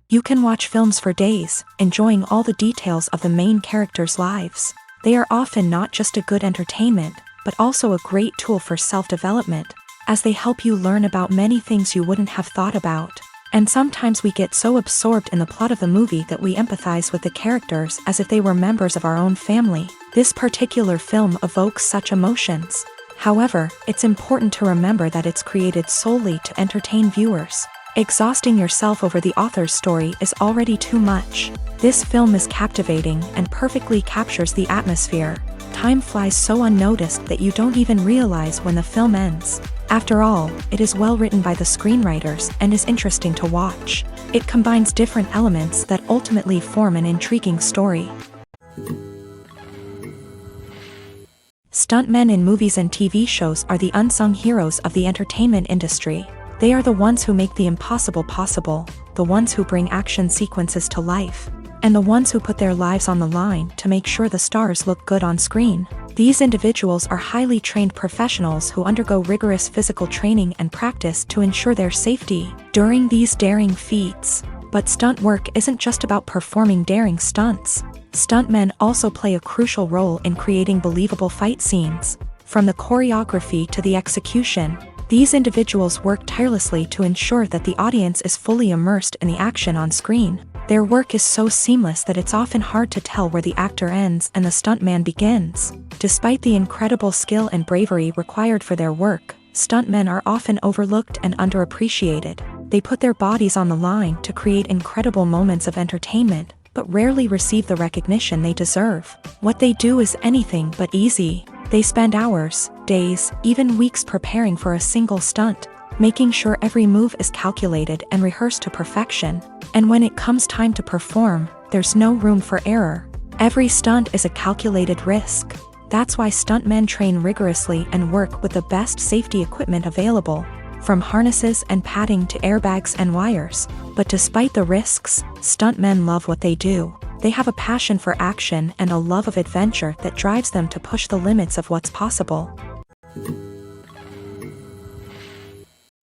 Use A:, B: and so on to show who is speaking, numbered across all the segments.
A: You can watch films for days, enjoying all the details of the main characters' lives. They are often not just a good entertainment, but also a great tool for self-development, as they help you learn about many things you wouldn't have thought about. And sometimes we get so absorbed in the plot of the movie that we empathize with the characters as if they were members of our own family. This particular film evokes such emotions. However, it's important to remember that it's created solely to entertain viewers. Exhausting yourself over the author's story is already too much. This film is captivating and perfectly captures the atmosphere. Time flies so unnoticed that you don't even realize when the film ends. After all, it is well written by the screenwriters and is interesting to watch. It combines different elements that ultimately form an intriguing story. Stuntmen in movies and TV shows are the unsung heroes of the entertainment industry. They are the ones who make the impossible possible, the ones who bring action sequences to life, and the ones who put their lives on the line to make sure the stars look good on screen. These individuals are highly trained professionals who undergo rigorous physical training and practice to ensure their safety during these daring feats. But stunt work isn't just about performing daring stunts. Stuntmen also play a crucial role in creating believable fight scenes. From the choreography to the execution, these individuals work tirelessly to ensure that the audience is fully immersed in the action on screen. Their work is so seamless that it's often hard to tell where the actor ends and the stuntman begins. Despite the incredible skill and bravery required for their work, stuntmen are often overlooked and underappreciated. They put their bodies on the line to create incredible moments of entertainment, but rarely receive the recognition they deserve. What they do is anything but easy. They spend hours, days, even weeks preparing for a single stunt, making sure every move is calculated and rehearsed to perfection. And when it comes time to perform, there's no room for error. Every stunt is a calculated risk. That's why stuntmen train rigorously and work with the best safety equipment available, from harnesses and padding to airbags and wires. But despite the risks, stuntmen love what they do. They have a passion for action and a love of adventure that drives them to push the limits of what's possible.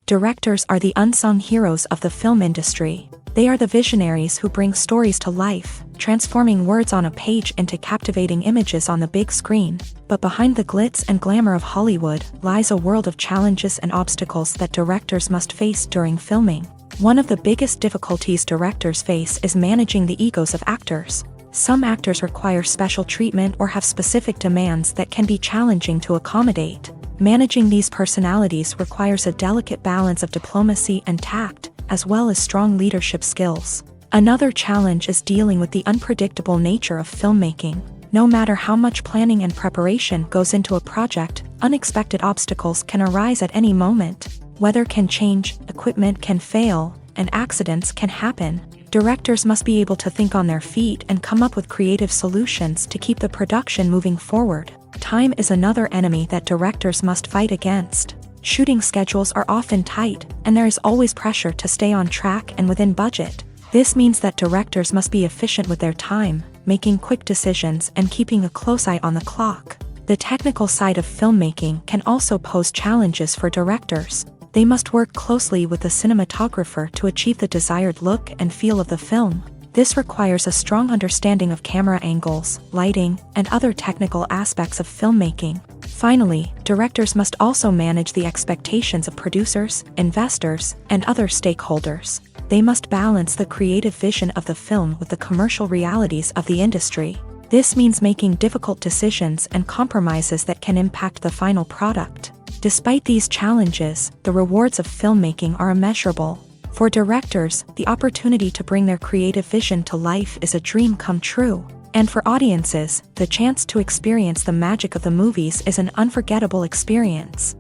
A: Directors are the unsung heroes of the film industry. They are the visionaries who bring stories to life, transforming words on a page into captivating images on the big screen. But behind the glitz and glamour of Hollywood lies a world of challenges and obstacles that directors must face during filming. One of the biggest difficulties directors face is managing the egos of actors. Some actors require special treatment or have specific demands that can be challenging to accommodate. Managing these personalities requires a delicate balance of diplomacy and tact, as well as strong leadership skills. Another challenge is dealing with the unpredictable nature of filmmaking. No matter how much planning and preparation goes into a project, unexpected obstacles can arise at any moment. Weather can change, equipment can fail, and accidents can happen. Directors must be able to think on their feet and come up with creative solutions to keep the production moving forward. Time is another enemy that directors must fight against. Shooting schedules are often tight, and there is always pressure to stay on track and within budget. This means that directors must be efficient with their time, making quick decisions and keeping a close eye on the clock. The technical side of filmmaking can also pose challenges for directors. They must work closely with the cinematographer to achieve the desired look and feel of the film. This requires a strong understanding of camera angles, lighting, and other technical aspects of filmmaking. Finally, directors must also manage the expectations of producers, investors, and other stakeholders. They must balance the creative vision of the film with the commercial realities of the industry. This means making difficult decisions and compromises that can impact the final product. Despite these challenges, the rewards of filmmaking are immeasurable. For directors, the opportunity to bring their creative vision to life is a dream come true. And for audiences, the chance to experience the magic of the movies is an unforgettable experience.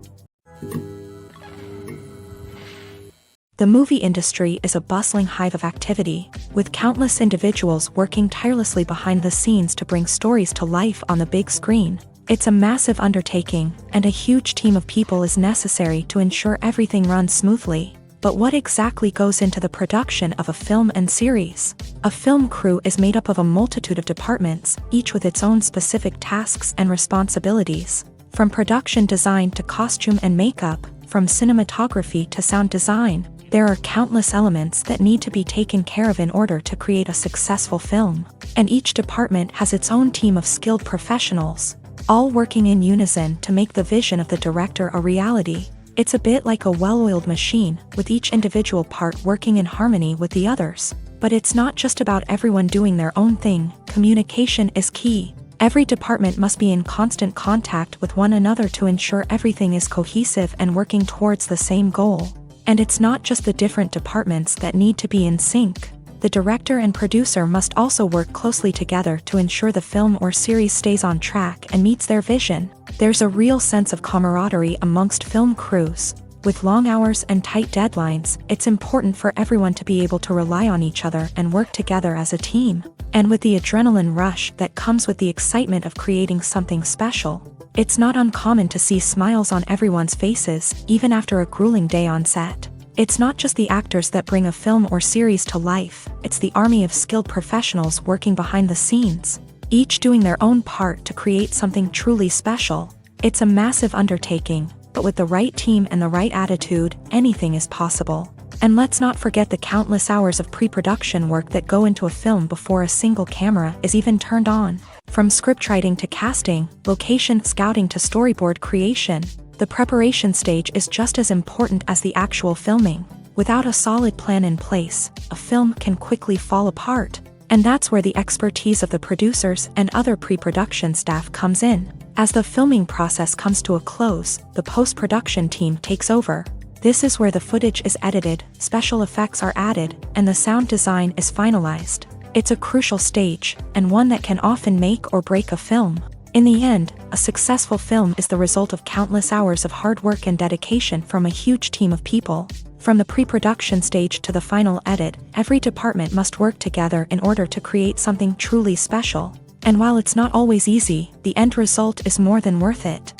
A: The movie industry is a bustling hive of activity, with countless individuals working tirelessly behind the scenes to bring stories to life on the big screen. It's a massive undertaking, and a huge team of people is necessary to ensure everything runs smoothly. But what exactly goes into the production of a film and series? A film crew is made up of a multitude of departments, each with its own specific tasks and responsibilities. From production design to costume and makeup, from cinematography to sound design, There are countless elements that need to be taken care of in order to create a successful film, and each department has its own team of skilled professionals, all working in unison to make the vision of the director a reality. It's a bit like a well-oiled machine, with each individual part working in harmony with the others. But it's not just about everyone doing their own thing. Communication is key. Every department must be in constant contact with one another to ensure everything is cohesive and working towards the same goal. And it's not just the different departments that need to be in sync. The director and producer must also work closely together to ensure the film or series stays on track and meets their vision. There's a real sense of camaraderie amongst film crews. With long hours and tight deadlines, it's important for everyone to be able to rely on each other and work together as a team. And with the adrenaline rush that comes with the excitement of creating something special, it's not uncommon to see smiles on everyone's faces, even after a grueling day on set. It's not just the actors that bring a film or series to life, it's the army of skilled professionals working behind the scenes, each doing their own part to create something truly special. It's a massive undertaking, but with the right team and the right attitude, anything is possible. And let's not forget the countless hours of pre-production work that go into a film before a single camera is even turned on. From scriptwriting to casting, location scouting to storyboard creation, the preparation stage is just as important as the actual filming. Without a solid plan in place, a film can quickly fall apart. And that's where the expertise of the producers and other pre-production staff comes in. As the filming process comes to a close, the post-production team takes over. This is where the footage is edited, special effects are added, and the sound design is finalized. It's a crucial stage, and one that can often make or break a film. In the end, a successful film is the result of countless hours of hard work and dedication from a huge team of people. From the pre-production stage to the final edit, every department must work together in order to create something truly special. And while it's not always easy, the end result is more than worth it.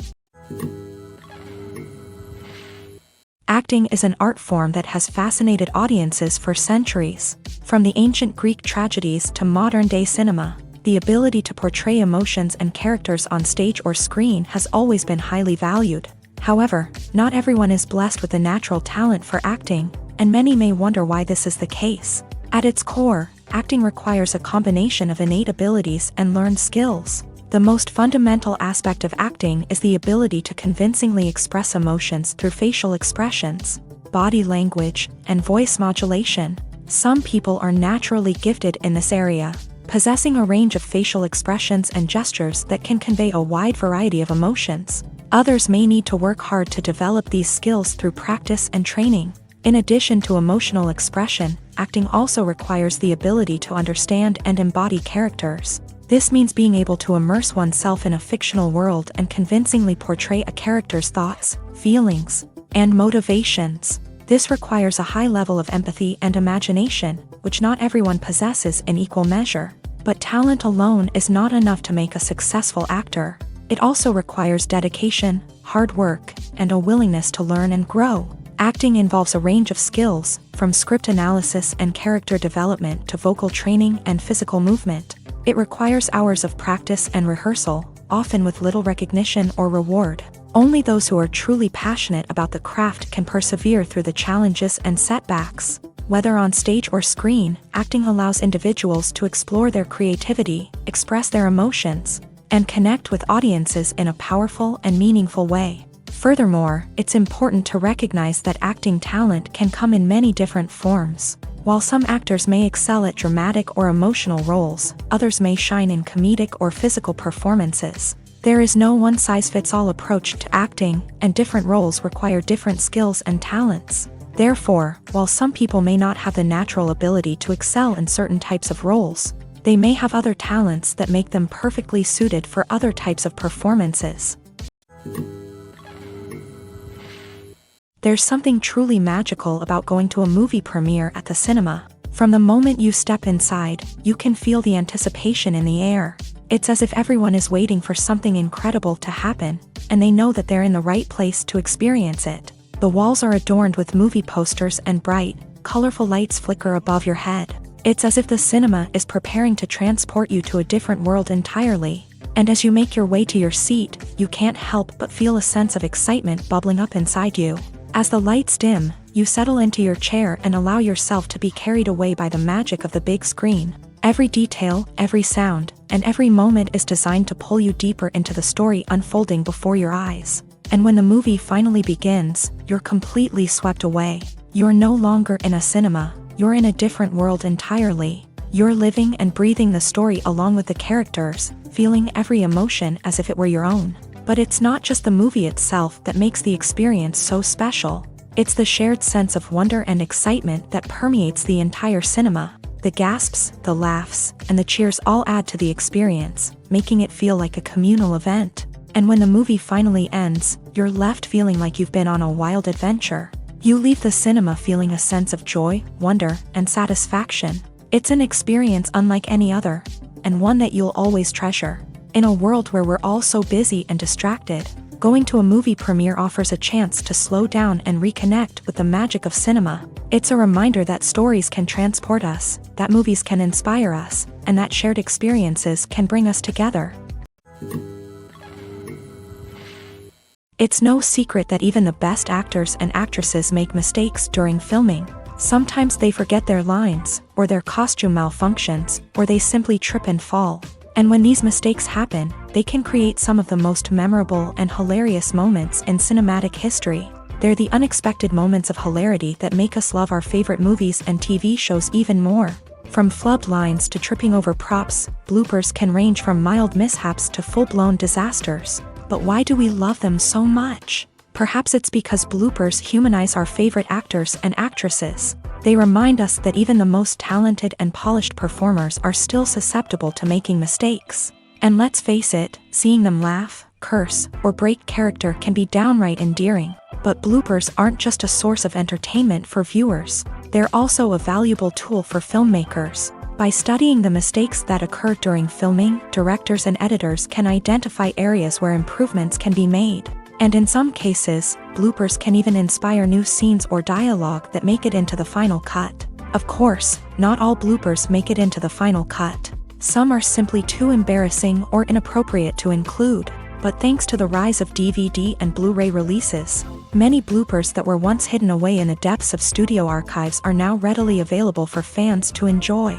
A: Acting is an art form that has fascinated audiences for centuries. From the ancient Greek tragedies to modern-day cinema, the ability to portray emotions and characters on stage or screen has always been highly valued. However, not everyone is blessed with a natural talent for acting, and many may wonder why this is the case. At its core, acting requires a combination of innate abilities and learned skills. The most fundamental aspect of acting is the ability to convincingly express emotions through facial expressions, body language, and voice modulation. Some people are naturally gifted in this area, possessing a range of facial expressions and gestures that can convey a wide variety of emotions. Others may need to work hard to develop these skills through practice and training. In addition to emotional expression, acting also requires the ability to understand and embody characters. This means being able to immerse oneself in a fictional world and convincingly portray a character's thoughts, feelings, and motivations. This requires a high level of empathy and imagination, which not everyone possesses in equal measure. But talent alone is not enough to make a successful actor. It also requires dedication, hard work, and a willingness to learn and grow. Acting involves a range of skills, from script analysis and character development to vocal training and physical movement. It requires hours of practice and rehearsal, often with little recognition or reward. Only those who are truly passionate about the craft can persevere through the challenges and setbacks. Whether on stage or screen, acting allows individuals to explore their creativity, express their emotions, and connect with audiences in a powerful and meaningful way. Furthermore, it's important to recognize that acting talent can come in many different forms. While some actors may excel at dramatic or emotional roles, others may shine in comedic or physical performances. There is no one-size-fits-all approach to acting, and different roles require different skills and talents. Therefore, while some people may not have the natural ability to excel in certain types of roles, they may have other talents that make them perfectly suited for other types of performances. There's something truly magical about going to a movie premiere at the cinema. From the moment you step inside, you can feel the anticipation in the air. It's as if everyone is waiting for something incredible to happen, and they know that they're in the right place to experience it. The walls are adorned with movie posters and bright, colorful lights flicker above your head. It's as if the cinema is preparing to transport you to a different world entirely. And as you make your way to your seat, you can't help but feel a sense of excitement bubbling up inside you. As the lights dim, You settle into your chair and allow yourself to be carried away by the magic of the big screen. Every detail, every sound, and every moment is designed to pull you deeper into the story unfolding before your eyes. And when the movie finally begins, you're completely swept away. You're no longer in a cinema, you're in a different world entirely. You're living and breathing the story along with the characters, feeling every emotion as if it were your own. But it's not just the movie itself that makes the experience so special. It's the shared sense of wonder and excitement that permeates the entire cinema. The gasps, the laughs, and the cheers all add to the experience, making it feel like a communal event. And when the movie finally ends, you're left feeling like you've been on a wild adventure. You leave the cinema feeling a sense of joy, wonder, and satisfaction. It's an experience unlike any other, and one that you'll always treasure. In a world where we're all so busy and distracted, going to a movie premiere offers a chance to slow down and reconnect with the magic of cinema. It's a reminder that stories can transport us, that movies can inspire us, and that shared experiences can bring us together. It's no secret that even the best actors and actresses make mistakes during filming. Sometimes they forget their lines, or their costume malfunctions, or they simply trip and fall. And when these mistakes happen, they can create some of the most memorable and hilarious moments in cinematic history. They're the unexpected moments of hilarity that make us love our favorite movies and TV shows even more. From flubbed lines to tripping over props, bloopers can range from mild mishaps to full-blown disasters. But why do we love them so much? Perhaps it's because bloopers humanize our favorite actors and actresses. They remind us that even the most talented and polished performers are still susceptible to making mistakes. And let's face it, seeing them laugh, curse, or break character can be downright endearing. But bloopers aren't just a source of entertainment for viewers. They're also a valuable tool for filmmakers. By studying the mistakes that occur during filming, directors and editors can identify areas where improvements can be made. And in some cases, bloopers can even inspire new scenes or dialogue that make it into the final cut. Of course, not all bloopers make it into the final cut. Some are simply too embarrassing or inappropriate to include. But thanks to the rise of DVD and Blu-ray releases, many bloopers that were once hidden away in the depths of studio archives are now readily available for fans to enjoy.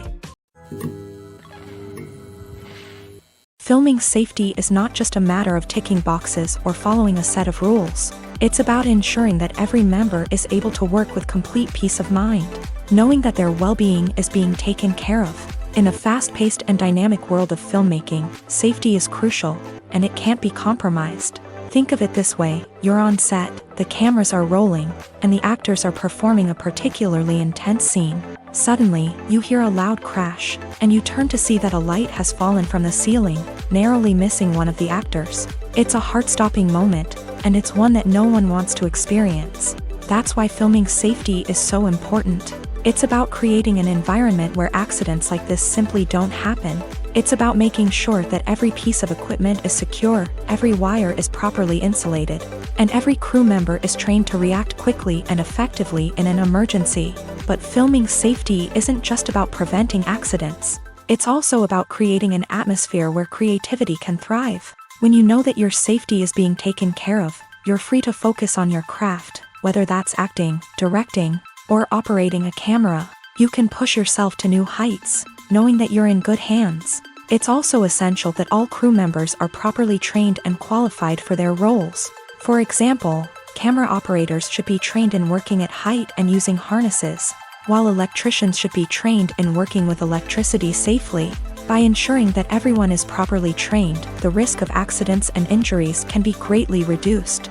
A: Filming safety is not just a matter of ticking boxes or following a set of rules. It's about ensuring that every member is able to work with complete peace of mind, knowing that their well-being is being taken care of. In a fast-paced and dynamic world of filmmaking, safety is crucial, and it can't be compromised. Think of it this way: you're on set, the cameras are rolling, and the actors are performing a particularly intense scene. Suddenly, you hear a loud crash, and you turn to see that a light has fallen from the ceiling, narrowly missing one of the actors. It's a heart-stopping moment, and it's one that no one wants to experience. That's why filming safety is so important. It's about creating an environment where accidents like this simply don't happen. It's about making sure that every piece of equipment is secure, every wire is properly insulated, and every crew member is trained to react quickly and effectively in an emergency. But filming safety isn't just about preventing accidents. It's also about creating an atmosphere where creativity can thrive. When you know that your safety is being taken care of, you're free to focus on your craft, whether that's acting, directing, or operating a camera. You can push yourself to new heights, knowing that you're in good hands. It's also essential that all crew members are properly trained and qualified for their roles. For example, camera operators should be trained in working at height and using harnesses, while electricians should be trained in working with electricity safely. By ensuring that everyone is properly trained, the risk of accidents and injuries can be greatly reduced.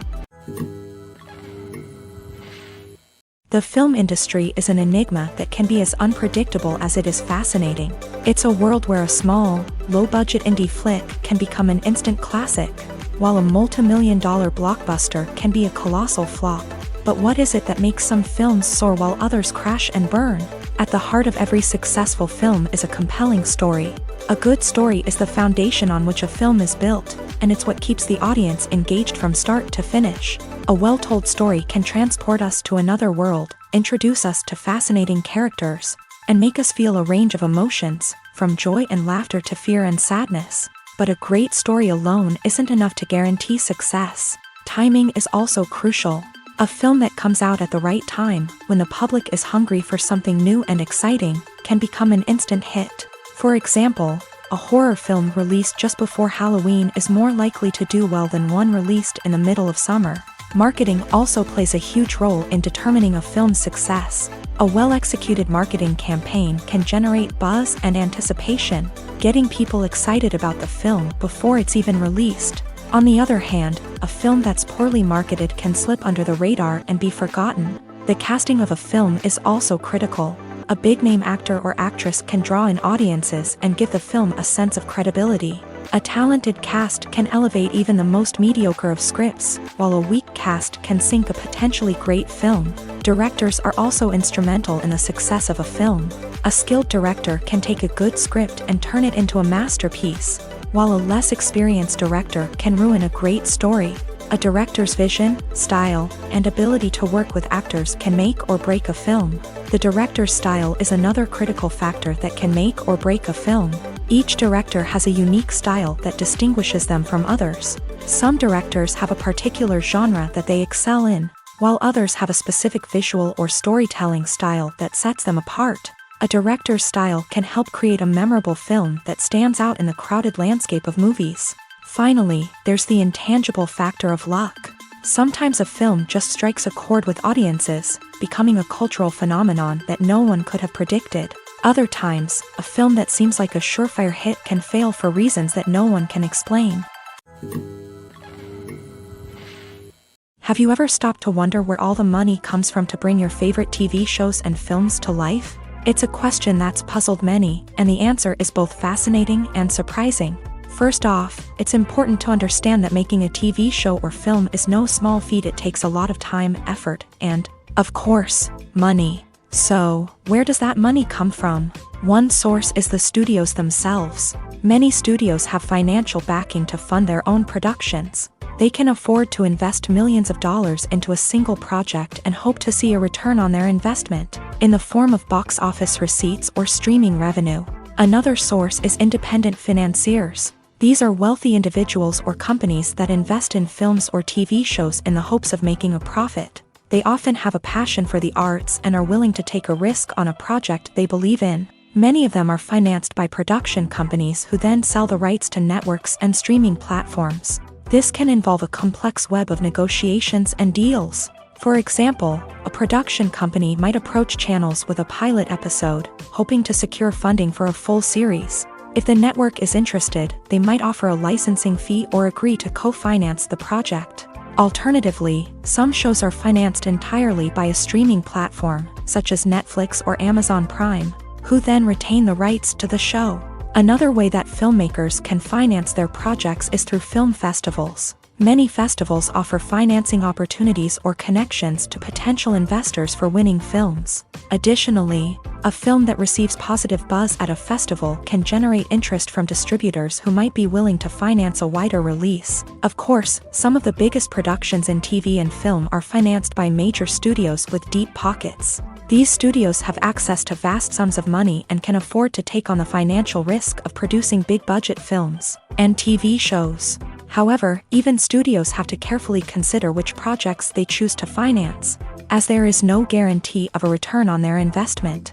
A: The film industry is an enigma that can be as unpredictable as it is fascinating. It's a world where a small, low-budget indie flick can become an instant classic, while a multi-million-dollar blockbuster can be a colossal flop. But what is it that makes some films soar while others crash and burn? At the heart of every successful film is a compelling story. A good story is the foundation on which a film is built, and it's what keeps the audience engaged from start to finish. A well-told story can transport us to another world, introduce us to fascinating characters, and make us feel a range of emotions, from joy and laughter to fear and sadness. But a great story alone isn't enough to guarantee success. Timing is also crucial. A film that comes out at the right time, when the public is hungry for something new and exciting, can become an instant hit. For example, a horror film released just before Halloween is more likely to do well than one released in the middle of summer. Marketing also plays a huge role in determining a film's success. A well-executed marketing campaign can generate buzz and anticipation, getting people excited about the film before it's even released. On the other hand, a film that's poorly marketed can slip under the radar and be forgotten. The casting of a film is also critical. A big-name actor or actress can draw in audiences and give the film a sense of credibility. A talented cast can elevate even the most mediocre of scripts, while a weak cast can sink a potentially great film. Directors are also instrumental in the success of a film. A skilled director can take a good script and turn it into a masterpiece, while a less experienced director can ruin a great story. A director's vision, style, and ability to work with actors can make or break a film. The director's style is another critical factor that can make or break a film. Each director has a unique style that distinguishes them from others. Some directors have a particular genre that they excel in, while others have a specific visual or storytelling style that sets them apart. A director's style can help create a memorable film that stands out in the crowded landscape of movies. Finally, there's the intangible factor of luck. Sometimes a film just strikes a chord with audiences, becoming a cultural phenomenon that no one could have predicted. Other times, a film that seems like a surefire hit can fail for reasons that no one can explain. Have you ever stopped to wonder where all the money comes from to bring your favorite TV shows and films to life? It's a question that's puzzled many, and the answer is both fascinating and surprising. First off, it's important to understand that making a TV show or film is no small feat. It takes a lot of time, effort, and, of course, money. So, where does that money come from? One source is the studios themselves. Many studios have financial backing to fund their own productions. They can afford to invest millions of dollars into a single project and hope to see a return on their investment, in the form of box office receipts or streaming revenue. Another source is independent financiers. These are wealthy individuals or companies that invest in films or TV shows in the hopes of making a profit. They often have a passion for the arts and are willing to take a risk on a project they believe in. Many of them are financed by production companies who then sell the rights to networks and streaming platforms. This can involve a complex web of negotiations and deals. For example, a production company might approach channels with a pilot episode, hoping to secure funding for a full series. If the network is interested, they might offer a licensing fee or agree to co-finance the project. Alternatively, some shows are financed entirely by a streaming platform, such as Netflix or Amazon Prime, who then retain the rights to the show. Another way that filmmakers can finance their projects is through film festivals. Many festivals offer financing opportunities or connections to potential investors for winning films. Additionally, a film that receives positive buzz at a festival can generate interest from distributors who might be willing to finance a wider release. Of course, some of the biggest productions in TV and film are financed by major studios with deep pockets. These studios have access to vast sums of money and can afford to take on the financial risk of producing big-budget films and TV shows. However, even studios have to carefully consider which projects they choose to finance, as there is no guarantee of a return on their investment.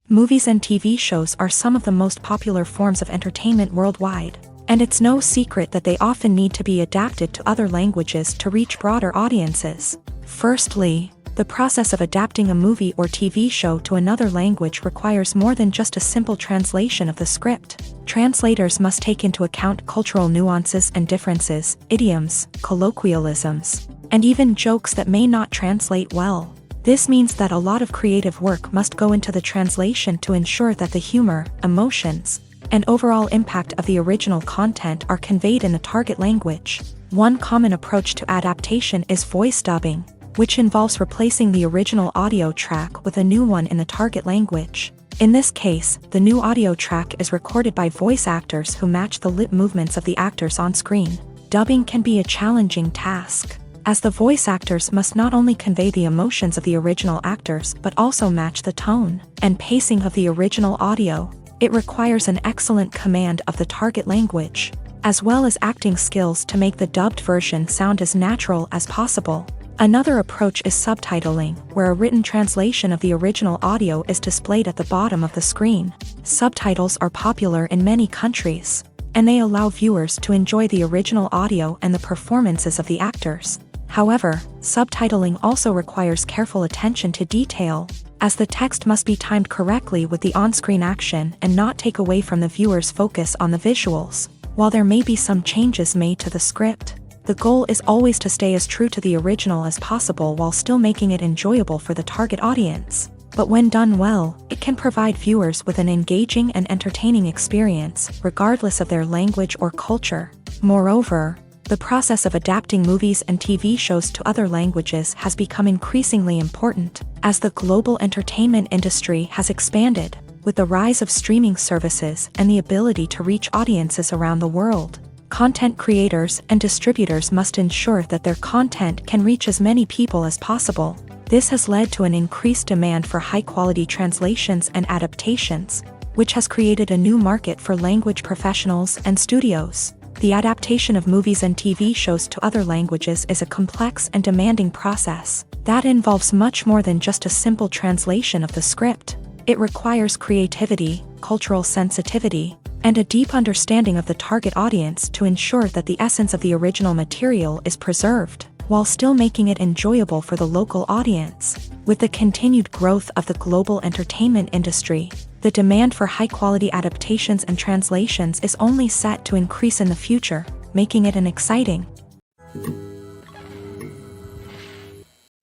A: Movies and TV shows are some of the most popular forms of entertainment worldwide, and it's no secret that they often need to be adapted to other languages to reach broader audiences. Firstly, the process of adapting a movie or TV show to another language requires more than just a simple translation of the script. Translators must take into account cultural nuances and differences, idioms, colloquialisms, and even jokes that may not translate well. This means that a lot of creative work must go into the translation to ensure that the humor, emotions, and overall impact of the original content are conveyed in the target language. One common approach to adaptation is voice dubbing, which involves replacing the original audio track with a new one in the target language. In this case, the new audio track is recorded by voice actors who match the lip movements of the actors on screen. Dubbing can be a challenging task, as the voice actors must not only convey the emotions of the original actors but also match the tone and pacing of the original audio. It requires an excellent command of the target language. as well as acting skills to make the dubbed version sound as natural as possible. Another approach is subtitling, where a written translation of the original audio is displayed at the bottom of the screen. Subtitles are popular in many countries, and they allow viewers to enjoy the original audio and the performances of the actors. However, subtitling also requires careful attention to detail, as the text must be timed correctly with the on-screen action and not take away from the viewer's focus on the visuals. While there may be some changes made to the script, the goal is always to stay as true to the original as possible while still making it enjoyable for the target audience. But when done well, it can provide viewers with an engaging and entertaining experience, regardless of their language or culture. Moreover, the process of adapting movies and TV shows to other languages has become increasingly important, as the global entertainment industry has expanded, with the rise of streaming services and the ability to reach audiences around the world. Content creators and distributors must ensure that their content can reach as many people as possible. This has led to an increased demand for high-quality translations and adaptations, which has created a new market for language professionals and studios. The adaptation of movies and TV shows to other languages is a complex and demanding process that involves much more than just a simple translation of the script. It requires creativity, cultural sensitivity, and a deep understanding of the target audience to ensure that the essence of the original material is preserved, while still making it enjoyable for the local audience. With the continued growth of the global entertainment industry, the demand for high-quality adaptations and translations is only set to increase in the future, making it an exciting.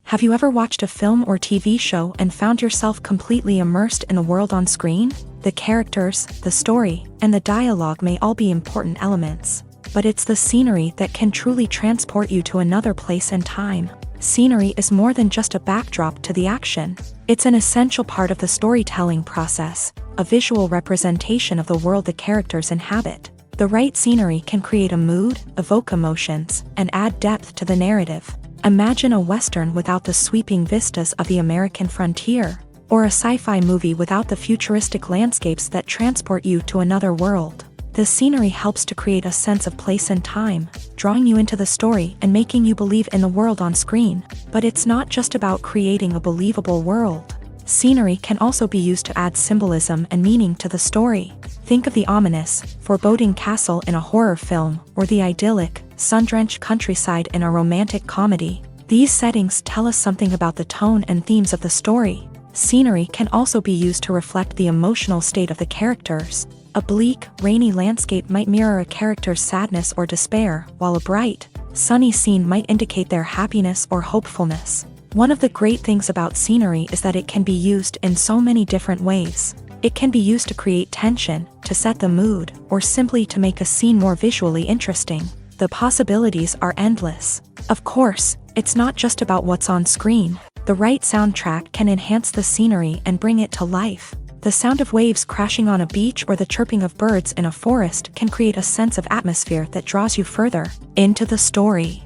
A: Have you ever watched a film or TV show and found yourself completely immersed in the world on screen? The characters, the story, and the dialogue may all be important elements, but it's the scenery that can truly transport you to another place and time. Scenery is more than just a backdrop to the action. It's an essential part of the storytelling process, a visual representation of the world the characters inhabit. The right scenery can create a mood, evoke emotions, and add depth to the narrative. Imagine a Western without the sweeping vistas of the American frontier, or a sci-fi movie without the futuristic landscapes that transport you to another world. The scenery helps to create a sense of place and time, drawing you into the story and making you believe in the world on screen. But it's not just about creating a believable world. Scenery can also be used to add symbolism and meaning to the story. Think of the ominous, foreboding castle in a horror film, or the idyllic, sun-drenched countryside in a romantic comedy. These settings tell us something about the tone and themes of the story. Scenery can also be used to reflect the emotional state of the characters. A bleak, rainy landscape might mirror a character's sadness or despair, while a bright, sunny scene might indicate their happiness or hopefulness. One of the great things about scenery is that it can be used in so many different ways. It can be used to create tension, to set the mood, or simply to make a scene more visually interesting. The possibilities are endless. Of course, it's not just about what's on screen. The right soundtrack can enhance the scenery and bring it to life. The sound of waves crashing on a beach or the chirping of birds in a forest can create a sense of atmosphere that draws you further into the story.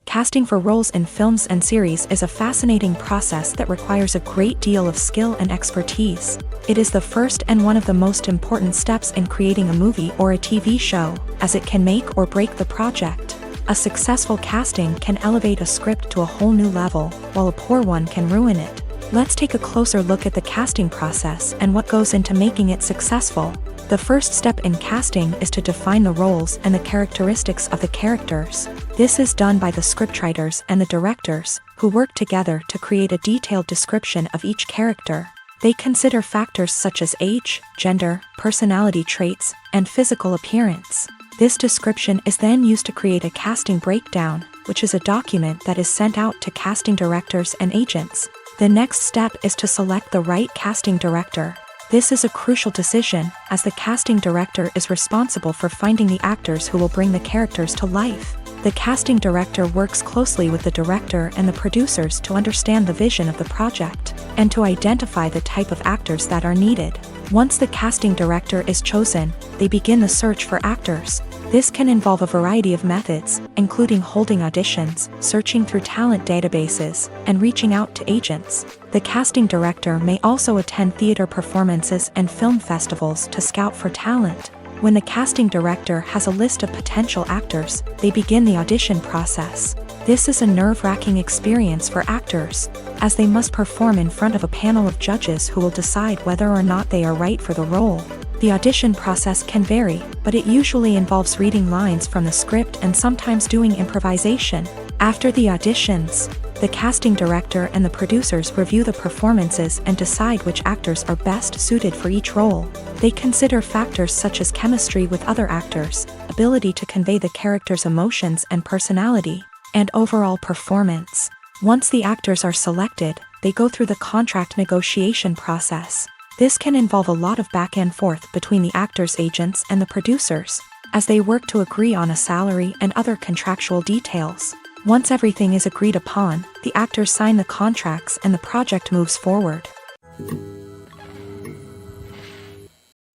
A: Casting for roles in films and series is a fascinating process that requires a great deal of skill and expertise. It is the first and one of the most important steps in creating a movie or a TV show, as it can make or break the project. A successful casting can elevate a script to a whole new level, while a poor one can ruin it. Let's take a closer look at the casting process and what goes into making it successful. The first step in casting is to define the roles and the characteristics of the characters. This is done by the scriptwriters and the directors, who work together to create a detailed description of each character. They consider factors such as age, gender, personality traits, and physical appearance. This description is then used to create a casting breakdown, which is a document that is sent out to casting directors and agents. The next step is to select the right casting director. This is a crucial decision, as the casting director is responsible for finding the actors who will bring the characters to life. The casting director works closely with the director and the producers to understand the vision of the project, and to identify the type of actors that are needed. Once the casting director is chosen, they begin the search for actors. This can involve a variety of methods, including holding auditions, searching through talent databases, and reaching out to agents. The casting director may also attend theater performances and film festivals to scout for talent. When the casting director has a list of potential actors, they begin the audition process. This is a nerve-wracking experience for actors, as they must perform in front of a panel of judges who will decide whether or not they are right for the role. The audition process can vary, but it usually involves reading lines from the script and sometimes doing improvisation. After the auditions, the casting director and the producers review the performances and decide which actors are best suited for each role. They consider factors such as chemistry with other actors, ability to convey the character's emotions and personality, and overall performance. Once the actors are selected, they go through the contract negotiation process. This can involve a lot of back and forth between the actors' agents and the producers, as they work to agree on a salary and other contractual details. Once everything is agreed upon, the actors sign the contracts and the project moves forward.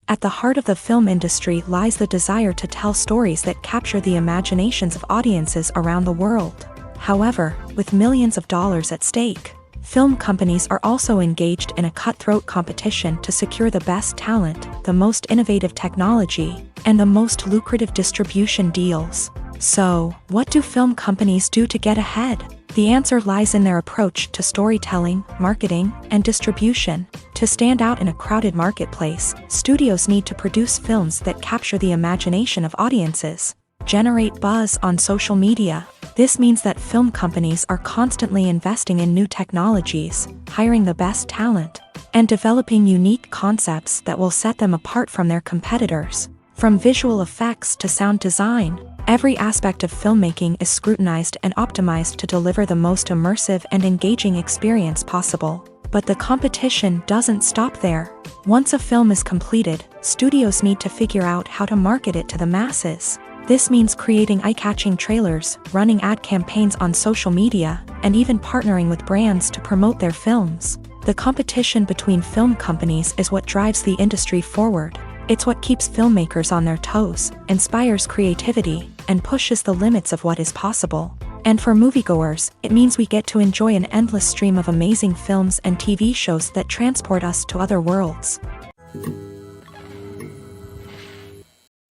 A: At the heart of the film industry lies the desire to tell stories that capture the imaginations of audiences around the world. However, with millions of dollars at stake, film companies are also engaged in a cutthroat competition to secure the best talent, the most innovative technology, and the most lucrative distribution deals. So, what do film companies do to get ahead? The answer lies in their approach to storytelling, marketing, and distribution. To stand out in a crowded marketplace, studios need to produce films that capture the imagination of audiences, generate buzz on social media. This means that film companies are constantly investing in new technologies, hiring the best talent, and developing unique concepts that will set them apart from their competitors. From visual effects to sound design, every aspect of filmmaking is scrutinized and optimized to deliver the most immersive and engaging experience possible. But the competition doesn't stop there. Once a film is completed, studios need to figure out how to market it to the masses. This means creating eye-catching trailers, running ad campaigns on social media, and even partnering with brands to promote their films. The competition between film companies is what drives the industry forward. It's what keeps filmmakers on their toes, inspires creativity, and pushes the limits of what is possible. And for moviegoers, it means we get to enjoy an endless stream of amazing films and TV shows that transport us to other worlds.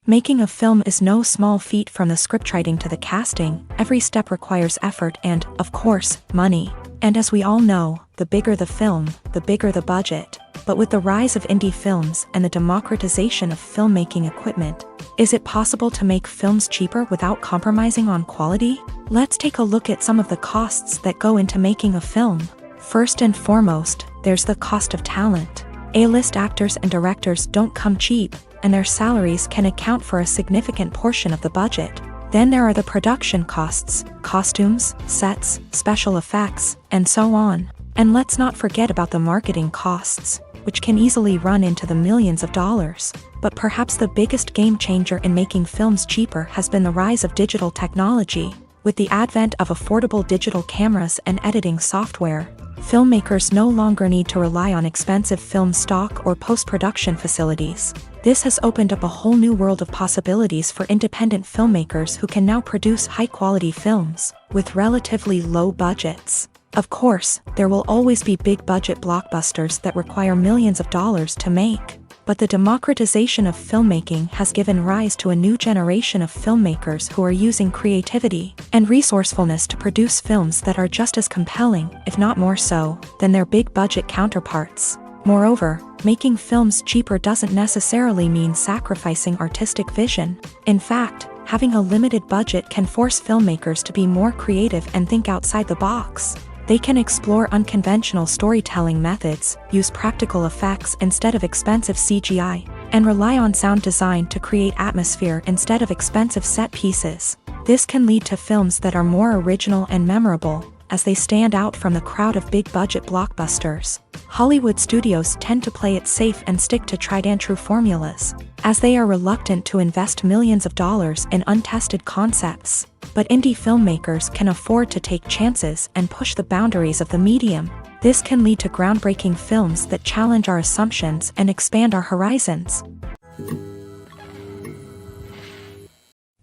A: Making a film is no small feat. From the scriptwriting to the casting, every step requires effort and, of course, money. And as we all know, the bigger the film, the bigger the budget. But with the rise of indie films and the democratization of filmmaking equipment, is it possible to make films cheaper without compromising on quality? Let's take a look at some of the costs that go into making a film. First and foremost, there's the cost of talent. A-list actors and directors don't come cheap, and their salaries can account for a significant portion of the budget. Then there are the production costs, costumes, sets, special effects, and so on. And let's not forget about the marketing costs, which can easily run into the millions of dollars. But perhaps the biggest game changer in making films cheaper has been the rise of digital technology. With the advent of affordable digital cameras and editing software, filmmakers no longer need to rely on expensive film stock or post-production facilities. This has opened up a whole new world of possibilities for independent filmmakers who can now produce high-quality films with relatively low budgets. Of course, there will always be big-budget blockbusters that require millions of dollars to make. But the democratization of filmmaking has given rise to a new generation of filmmakers who are using creativity and resourcefulness to produce films that are just as compelling, if not more so, than their big-budget counterparts. Moreover, making films cheaper doesn't necessarily mean sacrificing artistic vision. In fact, having a limited budget can force filmmakers to be more creative and think outside the box. They can explore unconventional storytelling methods, use practical effects instead of expensive CGI, and rely on sound design to create atmosphere instead of expensive set pieces. This can lead to films that are more original and memorable, as they stand out from the crowd of big-budget blockbusters. Hollywood studios tend to play it safe and stick to tried-and-true formulas, as they are reluctant to invest millions of dollars in untested concepts. But indie filmmakers can afford to take chances and push the boundaries of the medium. This can lead to groundbreaking films that challenge our assumptions and expand our horizons.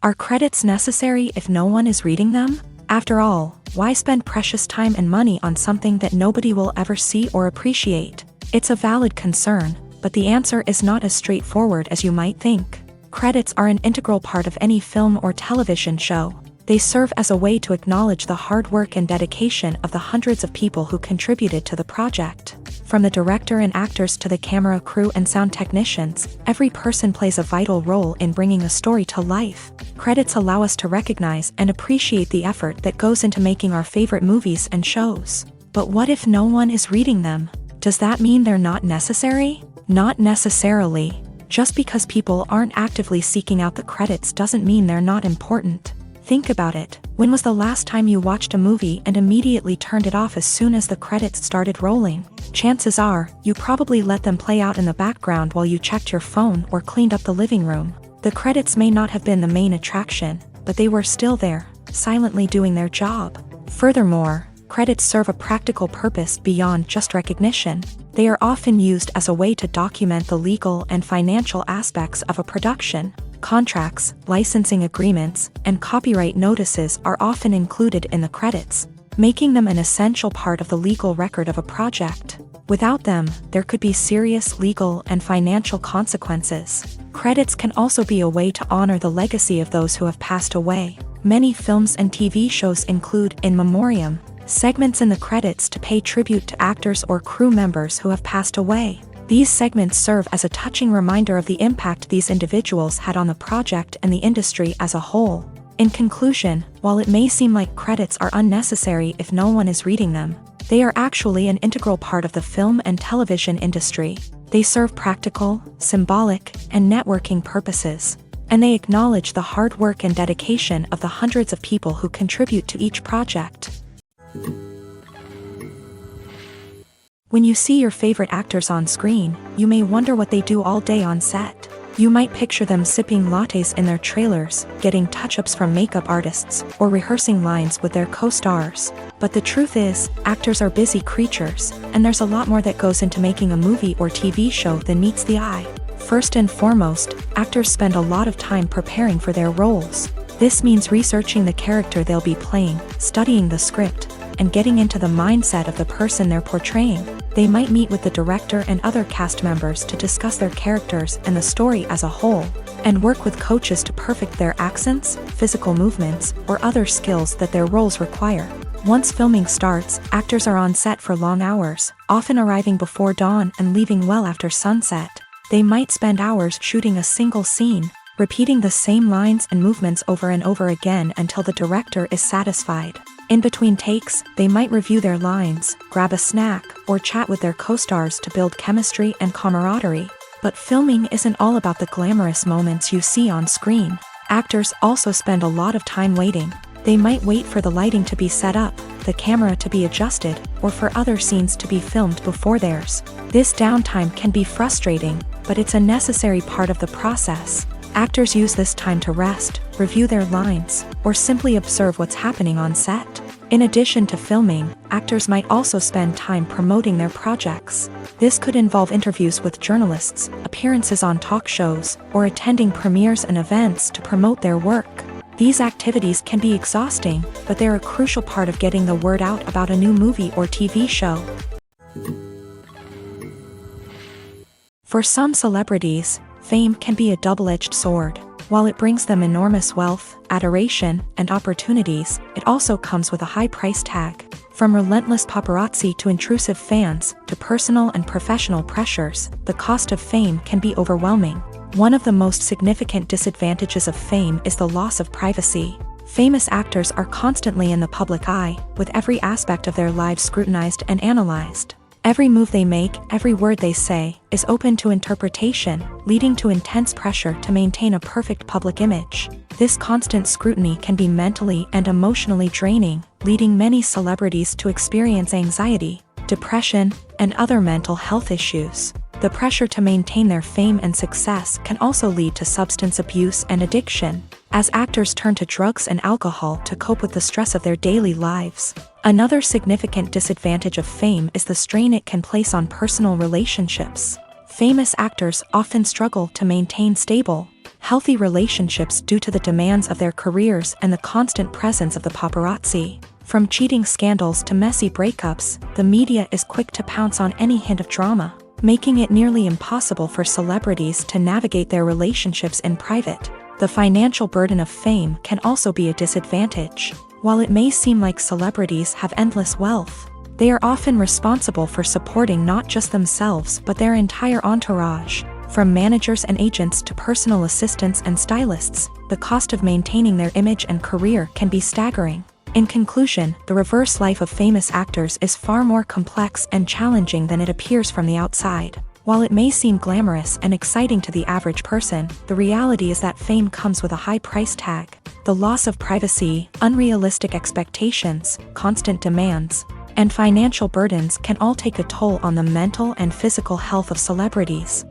A: Are credits necessary if no one is reading them? After all, why spend precious time and money on something that nobody will ever see or appreciate? It's a valid concern, but the answer is not as straightforward as you might think. Credits are an integral part of any film or television show. They serve as a way to acknowledge the hard work and dedication of the hundreds of people who contributed to the project. From the director and actors to the camera crew and sound technicians, every person plays a vital role in bringing a story to life. Credits allow us to recognize and appreciate the effort that goes into making our favorite movies and shows. But what if no one is reading them? Does that mean they're not necessary? Not necessarily. Just because people aren't actively seeking out the credits doesn't mean they're not important. Think about it. When was the last time you watched a movie and immediately turned it off as soon as the credits started rolling? Chances are, you probably let them play out in the background while you checked your phone or cleaned up the living room. The credits may not have been the main attraction, but they were still there, silently doing their job. Furthermore, credits serve a practical purpose beyond just recognition. They are often used as a way to document the legal and financial aspects of a production. Contracts, licensing agreements, and copyright notices are often included in the credits, making them an essential part of the legal record of a project. Without them, there could be serious legal and financial consequences. Credits can also be a way to honor the legacy of those who have passed away. Many films and TV shows include in memoriam segments in the credits to pay tribute to actors or crew members who have passed away. These segments serve as a touching reminder of the impact these individuals had on the project and the industry as a whole. In conclusion, while it may seem like credits are unnecessary if no one is reading them, they are actually an integral part of the film and television industry. They serve practical, symbolic, and networking purposes, and they acknowledge the hard work and dedication of the hundreds of people who contribute to each project. When you see your favorite actors on screen, you may wonder what they do all day on set. You might picture them sipping lattes in their trailers, getting touch-ups from makeup artists, or rehearsing lines with their co-stars. But the truth is, actors are busy creatures, and there's a lot more that goes into making a movie or TV show than meets the eye. First and foremost, actors spend a lot of time preparing for their roles. This means researching the character they'll be playing, studying the script, and getting into the mindset of the person they're portraying. They might meet with the director and other cast members to discuss their characters and the story as a whole, and work with coaches to perfect their accents, physical movements, or other skills that their roles require. Once filming starts, actors are on set for long hours, often arriving before dawn and leaving well after sunset. They might spend hours shooting a single scene, repeating the same lines and movements over and over again until the director is satisfied. In between takes, they might review their lines, grab a snack, or chat with their co-stars to build chemistry and camaraderie. But filming isn't all about the glamorous moments you see on screen. Actors also spend a lot of time waiting. They might wait for the lighting to be set up, the camera to be adjusted, or for other scenes to be filmed before theirs. This downtime can be frustrating, but it's a necessary part of the process. Actors use this time to rest, review their lines, or simply observe what's happening on set. In addition to filming, actors might also spend time promoting their projects. This could involve interviews with journalists, appearances on talk shows, or attending premieres and events to promote their work. These activities can be exhausting, but they're a crucial part of getting the word out about a new movie or TV show. For some celebrities, fame can be a double-edged sword. While it brings them enormous wealth, adoration, and opportunities, it also comes with a high price tag. From relentless paparazzi to intrusive fans, to personal and professional pressures, the cost of fame can be overwhelming. One of the most significant disadvantages of fame is the loss of privacy. Famous actors are constantly in the public eye, with every aspect of their lives scrutinized and analyzed. Every move they make, every word they say, is open to interpretation, leading to intense pressure to maintain a perfect public image. This constant scrutiny can be mentally and emotionally draining, leading many celebrities to experience anxiety, depression, and other mental health issues. The pressure to maintain their fame and success can also lead to substance abuse and addiction, as actors turn to drugs and alcohol to cope with the stress of their daily lives. Another significant disadvantage of fame is the strain it can place on personal relationships. Famous actors often struggle to maintain stable, healthy relationships due to the demands of their careers and the constant presence of the paparazzi. From cheating scandals to messy breakups, the media is quick to pounce on any hint of drama, making it nearly impossible for celebrities to navigate their relationships in private. The financial burden of fame can also be a disadvantage. While it may seem like celebrities have endless wealth, they are often responsible for supporting not just themselves but their entire entourage. From managers and agents to personal assistants and stylists, the cost of maintaining their image and career can be staggering. In conclusion, the reverse life of famous actors is far more complex and challenging than it appears from the outside. While it may seem glamorous and exciting to the average person, the reality is that fame comes with a high price tag. The loss of privacy, unrealistic expectations, constant demands, and financial burdens can all take a toll on the mental and physical health of celebrities.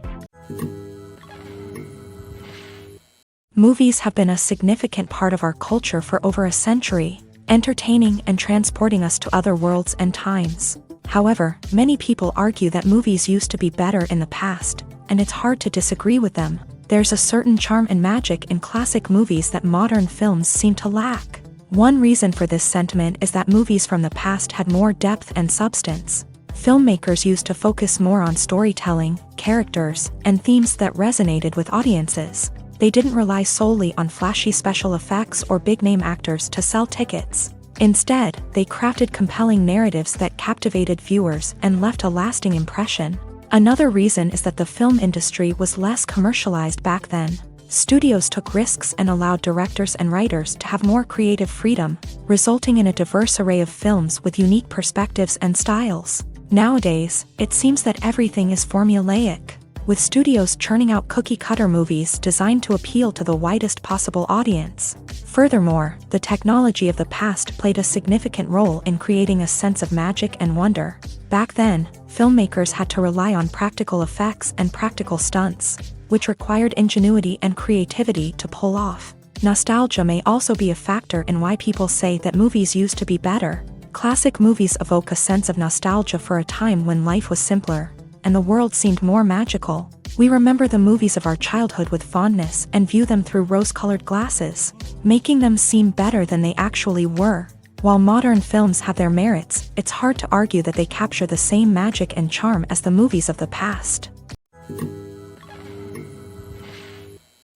A: Movies have been a significant part of our culture for over a century, entertaining and transporting us to other worlds and times. However, many people argue that movies used to be better in the past, and it's hard to disagree with them. There's a certain charm and magic in classic movies that modern films seem to lack. One reason for this sentiment is that movies from the past had more depth and substance. Filmmakers used to focus more on storytelling, characters, and themes that resonated with audiences. They didn't rely solely on flashy special effects or big-name actors to sell tickets. Instead, they crafted compelling narratives that captivated viewers and left a lasting impression. Another reason is that the film industry was less commercialized back then. Studios took risks and allowed directors and writers to have more creative freedom, resulting in a diverse array of films with unique perspectives and styles. Nowadays, it seems that everything is formulaic, with studios churning out cookie-cutter movies designed to appeal to the widest possible audience. Furthermore, the technology of the past played a significant role in creating a sense of magic and wonder. Back then, filmmakers had to rely on practical effects and practical stunts, which required ingenuity and creativity to pull off. Nostalgia may also be a factor in why people say that movies used to be better. Classic movies evoke a sense of nostalgia for a time when life was simpler, and the world seemed more magical. We remember the movies of our childhood with fondness and view them through rose-colored glasses, making them seem better than they actually were. While modern films have their merits, it's hard to argue that they capture the same magic and charm as the movies of the past.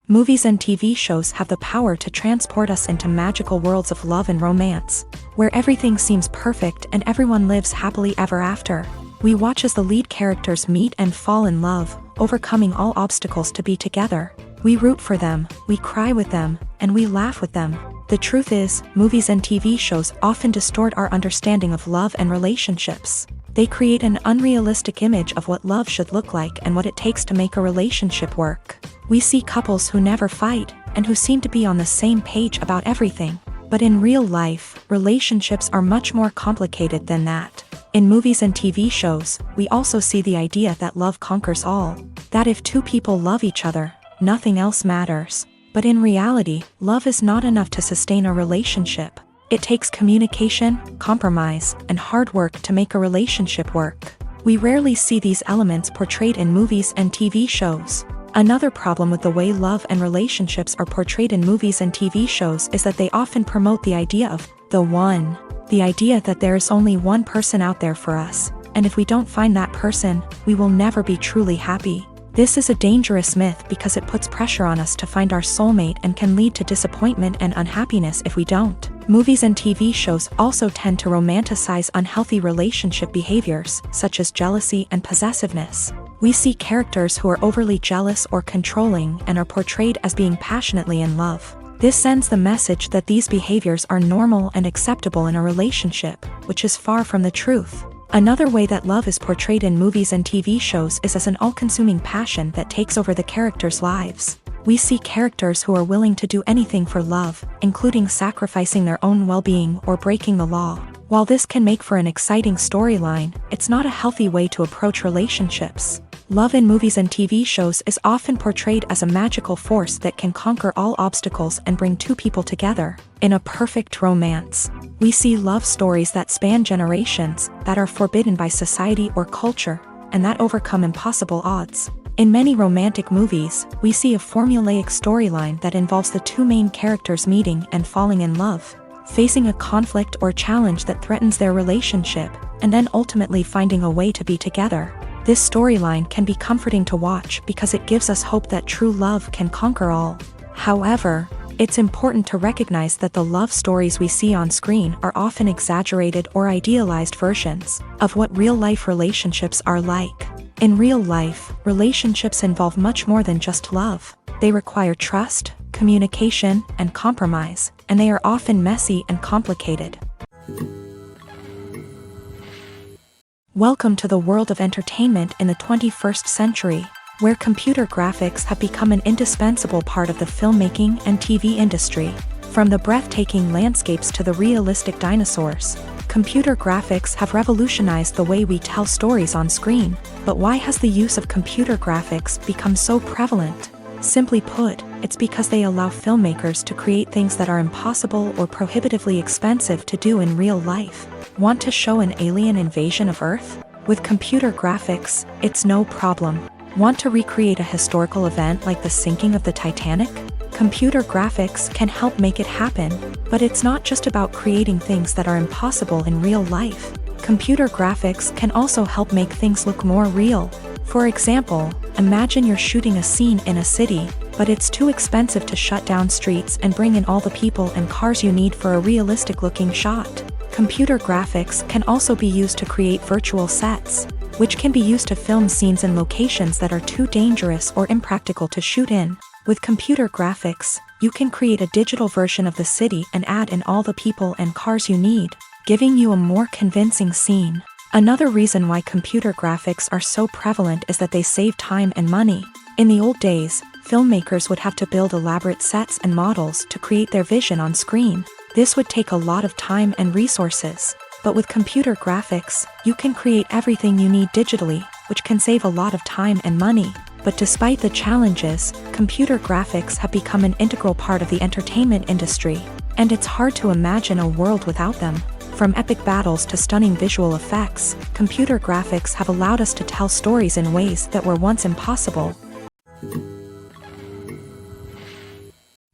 A: Movies and TV shows have the power to transport us into magical worlds of love and romance, where everything seems perfect and everyone lives happily ever after. We watch as the lead characters meet and fall in love, overcoming all obstacles to be together. We root for them, we cry with them, and we laugh with them. The truth is, movies and TV shows often distort our understanding of love and relationships. They create an unrealistic image of what love should look like and what it takes to make a relationship work. We see couples who never fight, and who seem to be on the same page about everything. But in real life, relationships are much more complicated than that. In movies and TV shows, we also see the idea that love conquers all. That if two people love each other, nothing else matters. But in reality, love is not enough to sustain a relationship. It takes communication, compromise, and hard work to make a relationship work. We rarely see these elements portrayed in movies and TV shows. Another problem with the way love and relationships are portrayed in movies and TV shows is that they often promote the idea of the one. The idea that there is only one person out there for us, and if we don't find that person, we will never be truly happy. This is a dangerous myth because it puts pressure on us to find our soulmate and can lead to disappointment and unhappiness if we don't. Movies and TV shows also tend to romanticize unhealthy relationship behaviors, such as jealousy and possessiveness. We see characters who are overly jealous or controlling and are portrayed as being passionately in love. This sends the message that these behaviors are normal and acceptable in a relationship, which is far from the truth. Another way that love is portrayed in movies and TV shows is as an all-consuming passion that takes over the characters' lives. We see characters who are willing to do anything for love, including sacrificing their own well-being or breaking the law. While this can make for an exciting storyline, it's not a healthy way to approach relationships. Love in movies and TV shows is often portrayed as a magical force that can conquer all obstacles and bring two people together. In a perfect romance, we see love stories that span generations, that are forbidden by society or culture, and that overcome impossible odds. In many romantic movies, we see a formulaic storyline that involves the two main characters meeting and falling in love, facing a conflict or challenge that threatens their relationship, and then ultimately finding a way to be together. This storyline can be comforting to watch because it gives us hope that true love can conquer all. However, it's important to recognize that the love stories we see on screen are often exaggerated or idealized versions of what real-life relationships are like. In real life, relationships involve much more than just love. They require trust, communication, and compromise, and they are often messy and complicated. Welcome to the world of entertainment in the 21st century, where computer graphics have become an indispensable part of the filmmaking and TV industry. From the breathtaking landscapes to the realistic dinosaurs, computer graphics have revolutionized the way we tell stories on screen. But why has the use of computer graphics become so prevalent? Simply put, it's because they allow filmmakers to create things that are impossible or prohibitively expensive to do in real life. Want to show an alien invasion of Earth? With computer graphics, it's no problem. Want to recreate a historical event like the sinking of the Titanic? Computer graphics can help make it happen, but it's not just about creating things that are impossible in real life. Computer graphics can also help make things look more real. For example, imagine you're shooting a scene in a city, but it's too expensive to shut down streets and bring in all the people and cars you need for a realistic-looking shot. Computer graphics can also be used to create virtual sets, which can be used to film scenes in locations that are too dangerous or impractical to shoot in. With computer graphics, you can create a digital version of the city and add in all the people and cars you need, giving you a more convincing scene. Another reason why computer graphics are so prevalent is that they save time and money. In the old days, filmmakers would have to build elaborate sets and models to create their vision on screen. This would take a lot of time and resources. But with computer graphics, you can create everything you need digitally, which can save a lot of time and money. But despite the challenges, computer graphics have become an integral part of the entertainment industry, and it's hard to imagine a world without them. From epic battles to stunning visual effects, computer graphics have allowed us to tell stories in ways that were once impossible.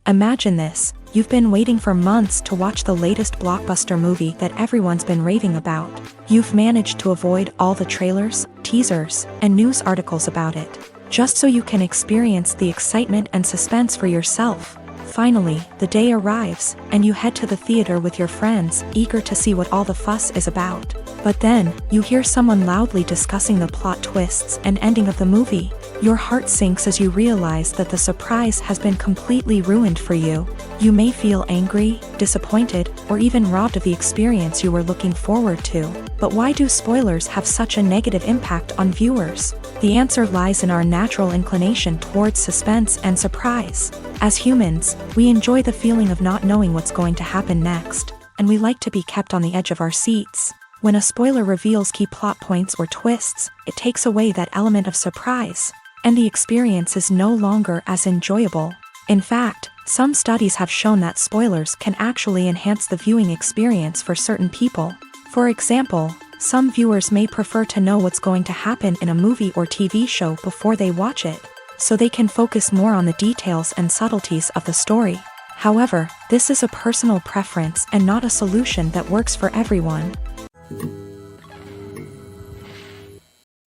A: Imagine this. You've been waiting for months to watch the latest blockbuster movie that everyone's been raving about. You've managed to avoid all the trailers, teasers, and news articles about it, just so you can experience the excitement and suspense for yourself. Finally, the day arrives, and you head to the theater with your friends, eager to see what all the fuss is about. But then, you hear someone loudly discussing the plot twists and ending of the movie. Your heart sinks as you realize that the surprise has been completely ruined for you. You may feel angry, disappointed, or even robbed of the experience you were looking forward to. But why do spoilers have such a negative impact on viewers? The answer lies in our natural inclination towards suspense and surprise. As humans, we enjoy the feeling of not knowing what's going to happen next, and we like to be kept on the edge of our seats. When a spoiler reveals key plot points or twists, it takes away that element of surprise, and the experience is no longer as enjoyable. In fact, some studies have shown that spoilers can actually enhance the viewing experience for certain people. For example, some viewers may prefer to know what's going to happen in a movie or TV show before they watch it, so they can focus more on the details and subtleties of the story. However, this is a personal preference and not a solution that works for everyone.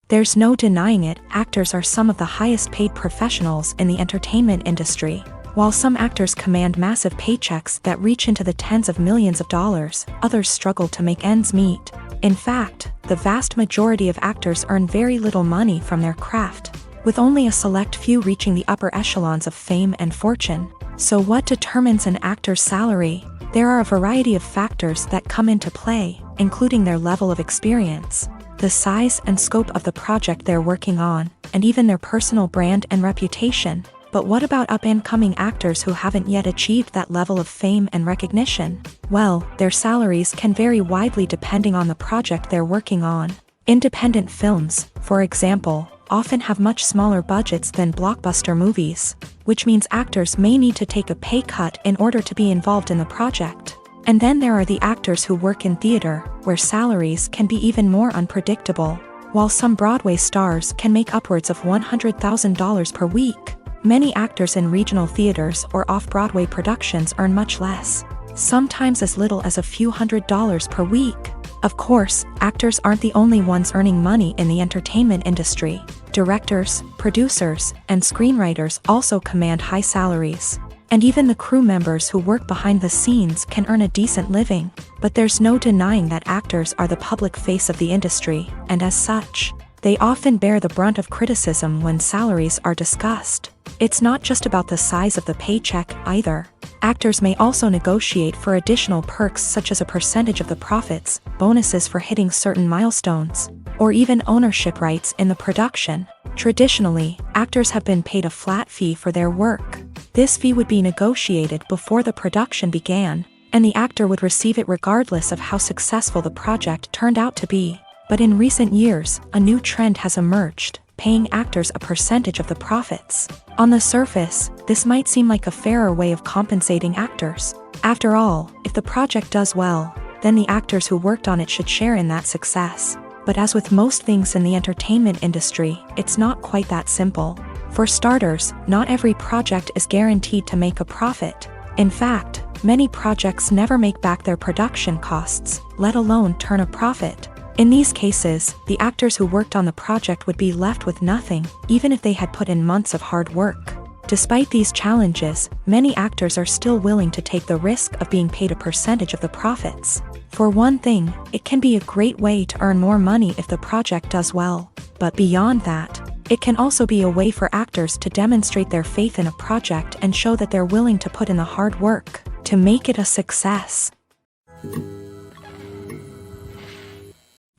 A: There's no denying it, actors are some of the highest paid professionals in the entertainment industry. While some actors command massive paychecks that reach into the tens of millions of dollars, others struggle to make ends meet. In fact, the vast majority of actors earn very little money from their craft, with only a select few reaching the upper echelons of fame and fortune. So what determines an actor's salary? There are a variety of factors that come into play, including their level of experience, the size and scope of the project they're working on, and even their personal brand and reputation. But what about up-and-coming actors who haven't yet achieved that level of fame and recognition? Well, their salaries can vary widely depending on the project they're working on. Independent films, for example, often have much smaller budgets than blockbuster movies, which means actors may need to take a pay cut in order to be involved in the project. And then there are the actors who work in theater, where salaries can be even more unpredictable. While some Broadway stars can make upwards of $100,000 per week, many actors in regional theaters or off-Broadway productions earn much less, sometimes as little as a few $100s per week. Of course, actors aren't the only ones earning money in the entertainment industry. Directors, producers, and screenwriters also command high salaries. And even the crew members who work behind the scenes can earn a decent living. But there's no denying that actors are the public face of the industry, and as such, they often bear the brunt of criticism when salaries are discussed. It's not just about the size of the paycheck either. Actors may also negotiate for additional perks such as a percentage of the profits, bonuses for hitting certain milestones, or even ownership rights in the production. Traditionally, actors have been paid a flat fee for their work. This fee would be negotiated before the production began, and the actor would receive it regardless of how successful the project turned out to be. But in recent years, a new trend has emerged, paying actors a percentage of the profits. On the surface, this might seem like a fairer way of compensating actors. After all, if the project does well, then the actors who worked on it should share in that success. But as with most things in the entertainment industry, it's not quite that simple. For starters, not every project is guaranteed to make a profit. In fact, many projects never make back their production costs, let alone turn a profit. In these cases, the actors who worked on the project would be left with nothing, even if they had put in months of hard work. Despite these challenges, many actors are still willing to take the risk of being paid a percentage of the profits. For one thing, it can be a great way to earn more money if the project does well. But beyond that, it can also be a way for actors to demonstrate their faith in a project and show that they're willing to put in the hard work to make it a success.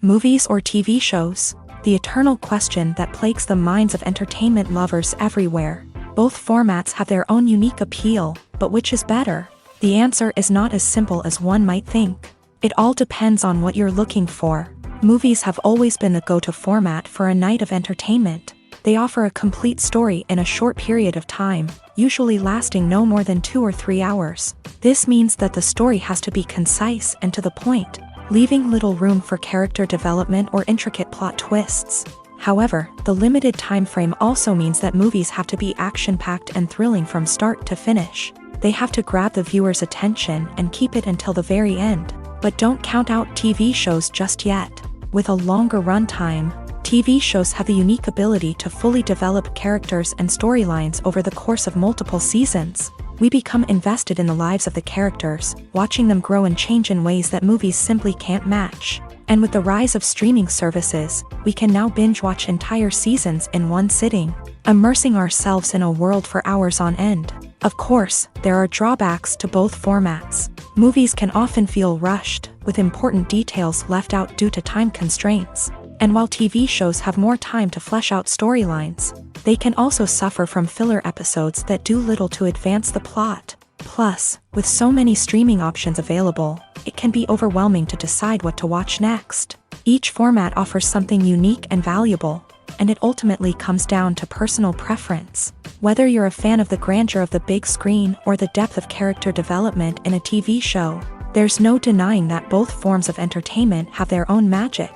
A: Movies or TV shows? The eternal question that plagues the minds of entertainment lovers everywhere. Both formats have their own unique appeal, but which is better? The answer is not as simple as one might think. It all depends on what you're looking for. Movies have always been the go-to format for a night of entertainment. They offer a complete story in a short period of time, usually lasting no more than 2 or 3 hours. This means that the story has to be concise and to the point, leaving little room for character development or intricate plot twists. However, the limited time frame also means that movies have to be action-packed and thrilling from start to finish. They have to grab the viewer's attention and keep it until the very end. But don't count out TV shows just yet. With a longer runtime, TV shows have the unique ability to fully develop characters and storylines over the course of multiple seasons. We become invested in the lives of the characters, watching them grow and change in ways that movies simply can't match. And with the rise of streaming services, we can now binge-watch entire seasons in one sitting, immersing ourselves in a world for hours on end. Of course, there are drawbacks to both formats. Movies can often feel rushed, with important details left out due to time constraints. And while TV shows have more time to flesh out storylines, they can also suffer from filler episodes that do little to advance the plot. Plus, with so many streaming options available, it can be overwhelming to decide what to watch next. Each format offers something unique and valuable, and it ultimately comes down to personal preference. Whether you're a fan of the grandeur of the big screen or the depth of character development in a TV show, there's no denying that both forms of entertainment have their own magic.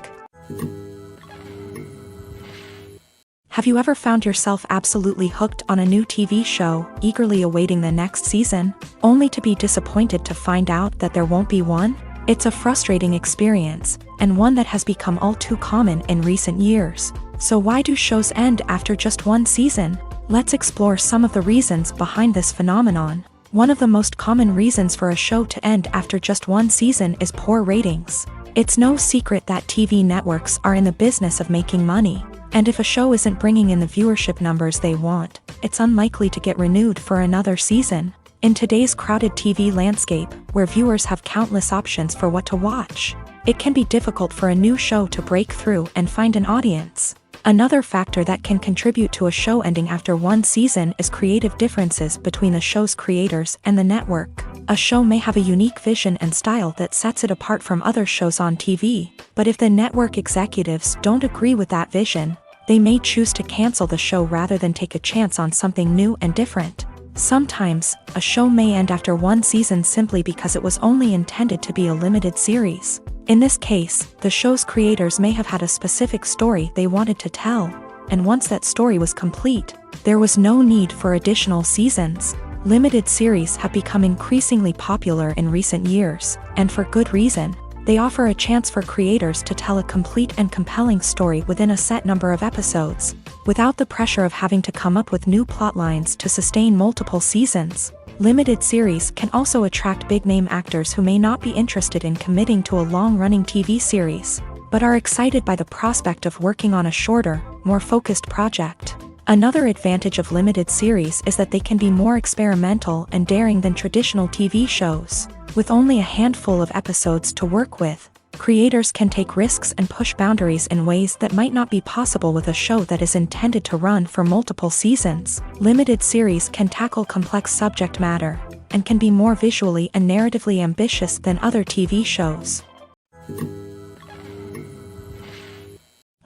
A: Have you ever found yourself absolutely hooked on a new TV show, eagerly awaiting the next season, only to be disappointed to find out that there won't be one? It's a frustrating experience, and one that has become all too common in recent years. So why do shows end after just one season? Let's explore some of the reasons behind this phenomenon. One of the most common reasons for a show to end after just one season is poor ratings. It's no secret that TV networks are in the business of making money. And if a show isn't bringing in the viewership numbers they want, it's unlikely to get renewed for another season. In today's crowded TV landscape, where viewers have countless options for what to watch, it can be difficult for a new show to break through and find an audience. Another factor that can contribute to a show ending after one season is creative differences between the show's creators and the network. A show may have a unique vision and style that sets it apart from other shows on TV, but if the network executives don't agree with that vision, they may choose to cancel the show rather than take a chance on something new and different. Sometimes, a show may end after one season simply because it was only intended to be a limited series. In this case, the show's creators may have had a specific story they wanted to tell, and once that story was complete, there was no need for additional seasons. Limited series have become increasingly popular in recent years, and for good reason. They offer a chance for creators to tell a complete and compelling story within a set number of episodes, without the pressure of having to come up with new plot lines to sustain multiple seasons. Limited series can also attract big-name actors who may not be interested in committing to a long-running TV series, but are excited by the prospect of working on a shorter, more focused project. Another advantage of limited series is that they can be more experimental and daring than traditional TV shows. With only a handful of episodes to work with, creators can take risks and push boundaries in ways that might not be possible with a show that is intended to run for multiple seasons. Limited series can tackle complex subject matter, and can be more visually and narratively ambitious than other TV shows.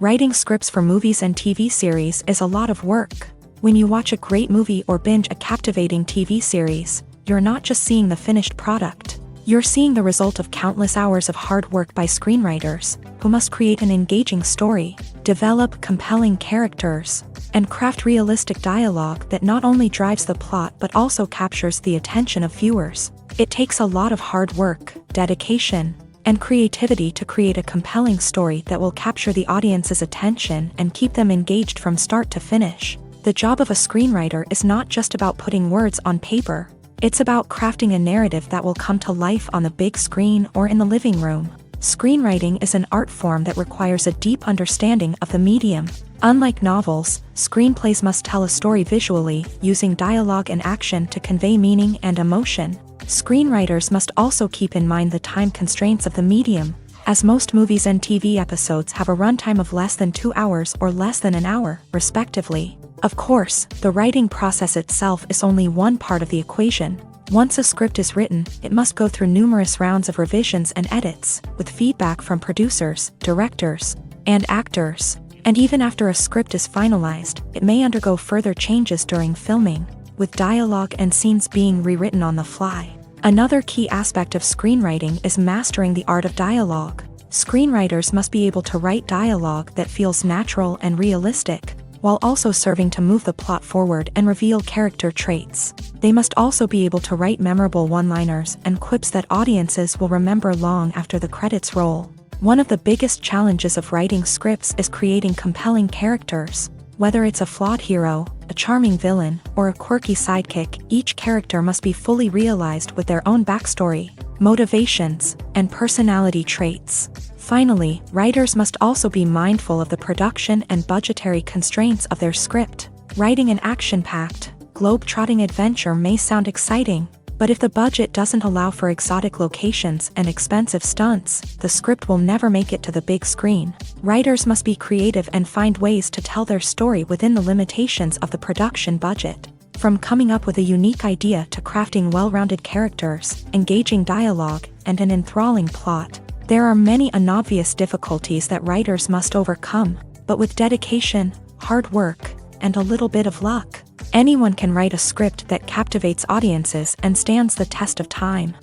A: Writing scripts for movies and TV series is a lot of work. When you watch a great movie or binge a captivating TV series, you're not just seeing the finished product. You're seeing the result of countless hours of hard work by screenwriters, who must create an engaging story, develop compelling characters, and craft realistic dialogue that not only drives the plot but also captures the attention of viewers. It takes a lot of hard work, dedication, and creativity to create a compelling story that will capture the audience's attention and keep them engaged from start to finish. The job of a screenwriter is not just about putting words on paper. It's about crafting a narrative that will come to life on the big screen or in the living room. Screenwriting is an art form that requires a deep understanding of the medium. Unlike novels, screenplays must tell a story visually, using dialogue and action to convey meaning and emotion. Screenwriters must also keep in mind the time constraints of the medium, as most movies and TV episodes have a runtime of less than 2 hours or less than an hour, respectively. Of course, the writing process itself is only one part of the equation. Once a script is written, it must go through numerous rounds of revisions and edits, with feedback from producers, directors, and actors. And even after a script is finalized, it may undergo further changes during filming, with dialogue and scenes being rewritten on the fly. Another key aspect of screenwriting is mastering the art of dialogue. Screenwriters must be able to write dialogue that feels natural and realistic, while also serving to move the plot forward and reveal character traits. They must also be able to write memorable one-liners and quips that audiences will remember long after the credits roll. One of the biggest challenges of writing scripts is creating compelling characters. Whether it's a flawed hero, a charming villain, or a quirky sidekick, each character must be fully realized with their own backstory, motivations, and personality traits. Finally, writers must also be mindful of the production and budgetary constraints of their script. Writing an action-packed, globe-trotting adventure may sound exciting, but if the budget doesn't allow for exotic locations and expensive stunts, the script will never make it to the big screen. Writers must be creative and find ways to tell their story within the limitations of the production budget. From coming up with a unique idea to crafting well-rounded characters, engaging dialogue, and an enthralling plot, there are many unobvious difficulties that writers must overcome, but with dedication, hard work, and a little bit of luck, anyone can write a script that captivates audiences and stands the test of time.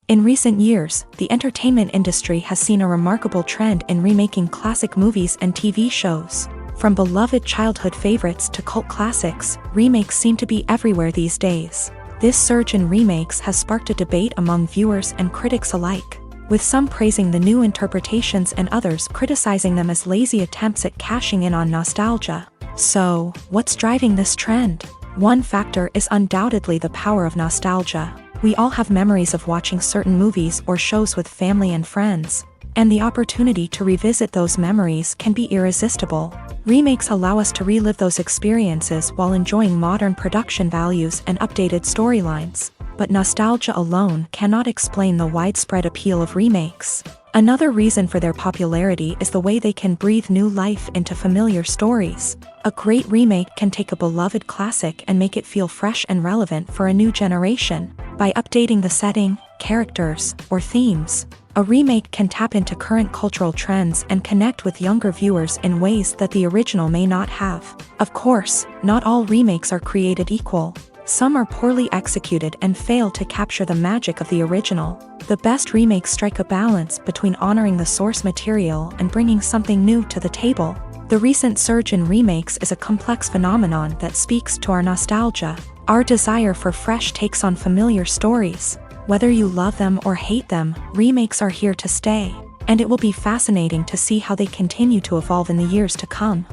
A: In recent years, the entertainment industry has seen a remarkable trend in remaking classic movies and TV shows. From beloved childhood favorites to cult classics, remakes seem to be everywhere these days. This surge in remakes has sparked a debate among viewers and critics alike, with some praising the new interpretations and others criticizing them as lazy attempts at cashing in on nostalgia. So, what's driving this trend? One factor is undoubtedly the power of nostalgia. We all have memories of watching certain movies or shows with family and friends, and the opportunity to revisit those memories can be irresistible. Remakes allow us to relive those experiences while enjoying modern production values and updated storylines. but nostalgia alone cannot explain the widespread appeal of remakes. Another reason for their popularity is the way they can breathe new life into familiar stories. A great remake can take a beloved classic and make it feel fresh and relevant for a new generation. By updating the setting, characters, or themes, a remake can tap into current cultural trends and connect with younger viewers in ways that the original may not have. Of course, not all remakes are created equal. Some are poorly executed and fail to capture the magic of the original. The best remakes strike a balance between honoring the source material and bringing something new to the table. The recent surge in remakes is a complex phenomenon that speaks to our nostalgia, our desire for fresh takes on familiar stories. Whether you love them or hate them, remakes are here to stay, and it will be fascinating to see how they continue to evolve in the years to come.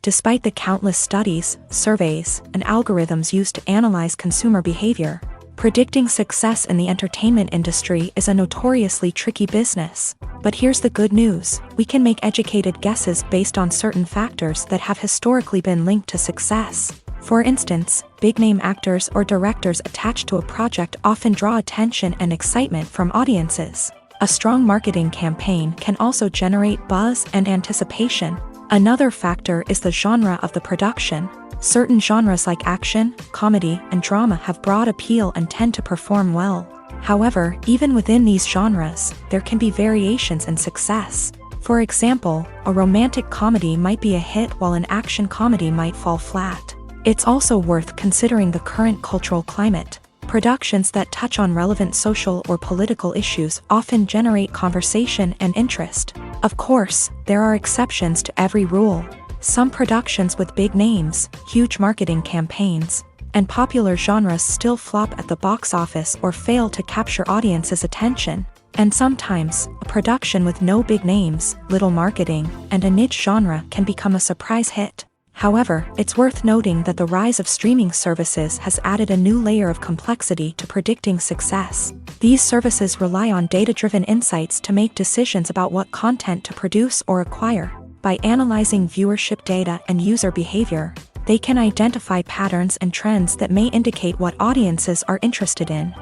A: Despite the countless studies, surveys, and algorithms used to analyze consumer behavior, predicting success in the entertainment industry is a notoriously tricky business. But here's the good news: we can make educated guesses based on certain factors that have historically been linked to success. For instance, big-name actors or directors attached to a project often draw attention and excitement from audiences. A strong marketing campaign can also generate buzz and anticipation. Another factor is the genre of the production. Certain genres like action, comedy, and drama have broad appeal and tend to perform well. However, even within these genres, there can be variations in success. For example, a romantic comedy might be a hit while an action comedy might fall flat. It's also worth considering the current cultural climate. Productions that touch on relevant social or political issues often generate conversation and interest. Of course, there are exceptions to every rule. Some productions with big names, huge marketing campaigns, and popular genres still flop at the box office or fail to capture audiences' attention. And sometimes, a production with no big names, little marketing, and a niche genre can become a surprise hit. However, it's worth noting that the rise of streaming services has added a new layer of complexity to predicting success. These services rely on data-driven insights to make decisions about what content to produce or acquire. By analyzing viewership data and user behavior, they can identify patterns and trends that may indicate what audiences are interested in.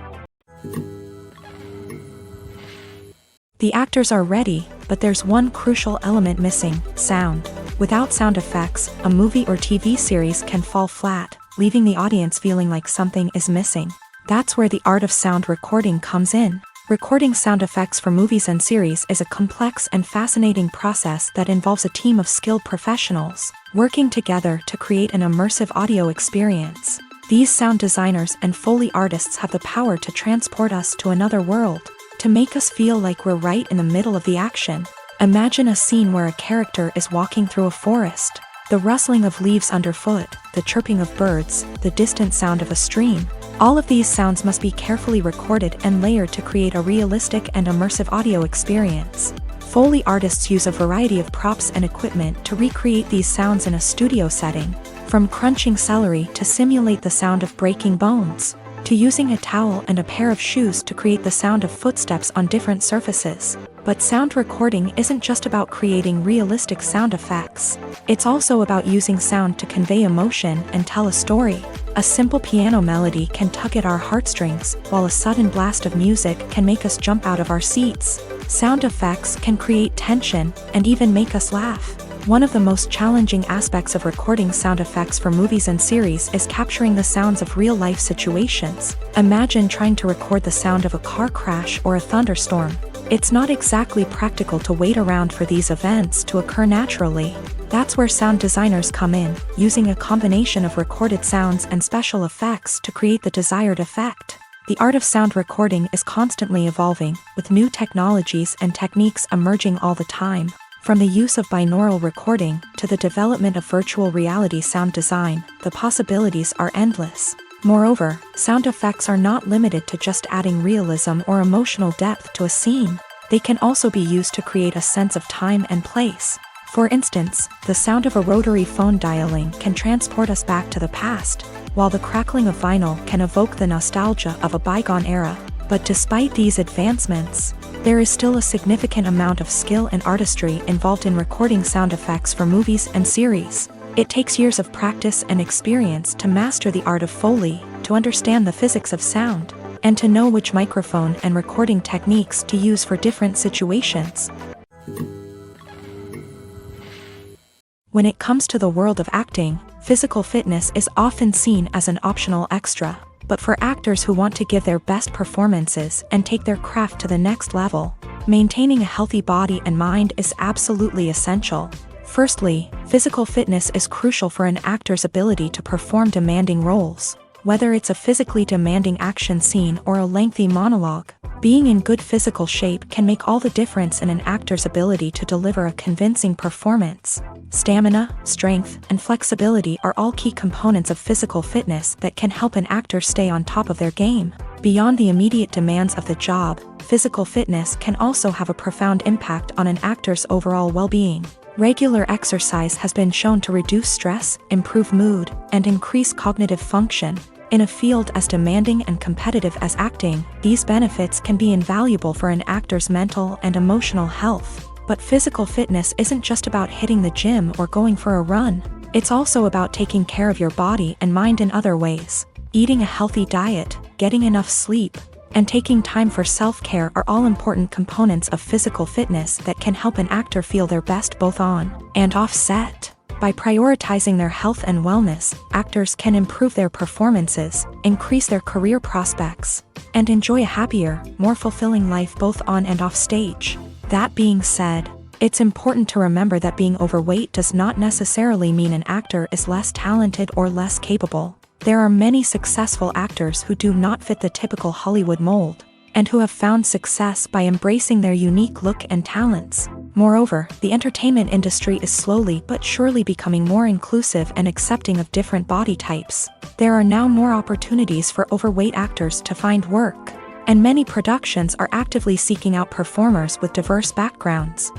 A: The actors are ready, but there's one crucial element missing: sound. Without sound effects, a movie or TV series can fall flat, leaving the audience feeling like something is missing. That's where the art of sound recording comes in. Recording sound effects for movies and series is a complex and fascinating process that involves a team of skilled professionals working together to create an immersive audio experience. These sound designers and Foley artists have the power to transport us to another world, to make us feel like we're right in the middle of the action. Imagine a scene where a character is walking through a forest. The rustling of leaves underfoot, the chirping of birds, the distant sound of a stream. All of these sounds must be carefully recorded and layered to create a realistic and immersive audio experience. Foley artists use a variety of props and equipment to recreate these sounds in a studio setting, from crunching celery to simulate the sound of breaking bones, to using a towel and a pair of shoes to create the sound of footsteps on different surfaces. But sound recording isn't just about creating realistic sound effects. It's also about using sound to convey emotion and tell a story. A simple piano melody can tug at our heartstrings, while a sudden blast of music can make us jump out of our seats. Sound effects can create tension and even make us laugh. One of the most challenging aspects of recording sound effects for movies and series is capturing the sounds of real-life situations. Imagine trying to record the sound of a car crash or a thunderstorm. It's not exactly practical to wait around for these events to occur naturally. That's where sound designers come in, using a combination of recorded sounds and special effects to create the desired effect. The art of sound recording is constantly evolving, with new technologies and techniques emerging all the time. From the use of binaural recording to the development of virtual reality sound design, the possibilities are endless. Moreover, sound effects are not limited to just adding realism or emotional depth to a scene. They can also be used to create a sense of time and place. For instance, the sound of a rotary phone dialing can transport us back to the past, while the crackling of vinyl can evoke the nostalgia of a bygone era. But despite these advancements, there is still a significant amount of skill and artistry involved in recording sound effects for movies and series. It takes years of practice and experience to master the art of Foley, to understand the physics of sound, and to know which microphone and recording techniques to use for different situations. When it comes to the world of acting, physical fitness is often seen as an optional extra. But for actors who want to give their best performances and take their craft to the next level, maintaining a healthy body and mind is absolutely essential. Firstly, physical fitness is crucial for an actor's ability to perform demanding roles. Whether it's a physically demanding action scene or a lengthy monologue, being in good physical shape can make all the difference in an actor's ability to deliver a convincing performance. Stamina, strength, and flexibility are all key components of physical fitness that can help an actor stay on top of their game. Beyond the immediate demands of the job, physical fitness can also have a profound impact on an actor's overall well-being. Regular exercise has been shown to reduce stress, improve mood, and increase cognitive function. In a field as demanding and competitive as acting, these benefits can be invaluable for an actor's mental and emotional health. But physical fitness isn't just about hitting the gym or going for a run. It's also about taking care of your body and mind in other ways. Eating a healthy diet, getting enough sleep, and taking time for self-care are all important components of physical fitness that can help an actor feel their best both on and off set. By prioritizing their health and wellness, actors can improve their performances, increase their career prospects, and enjoy a happier, more fulfilling life both on and off stage. That being said, it's important to remember that being overweight does not necessarily mean an actor is less talented or less capable. There are many successful actors who do not fit the typical Hollywood mold, and who have found success by embracing their unique look and talents. Moreover, the entertainment industry is slowly but surely becoming more inclusive and accepting of different body types. There are now more opportunities for overweight actors to find work, and many productions are actively seeking out performers with diverse backgrounds.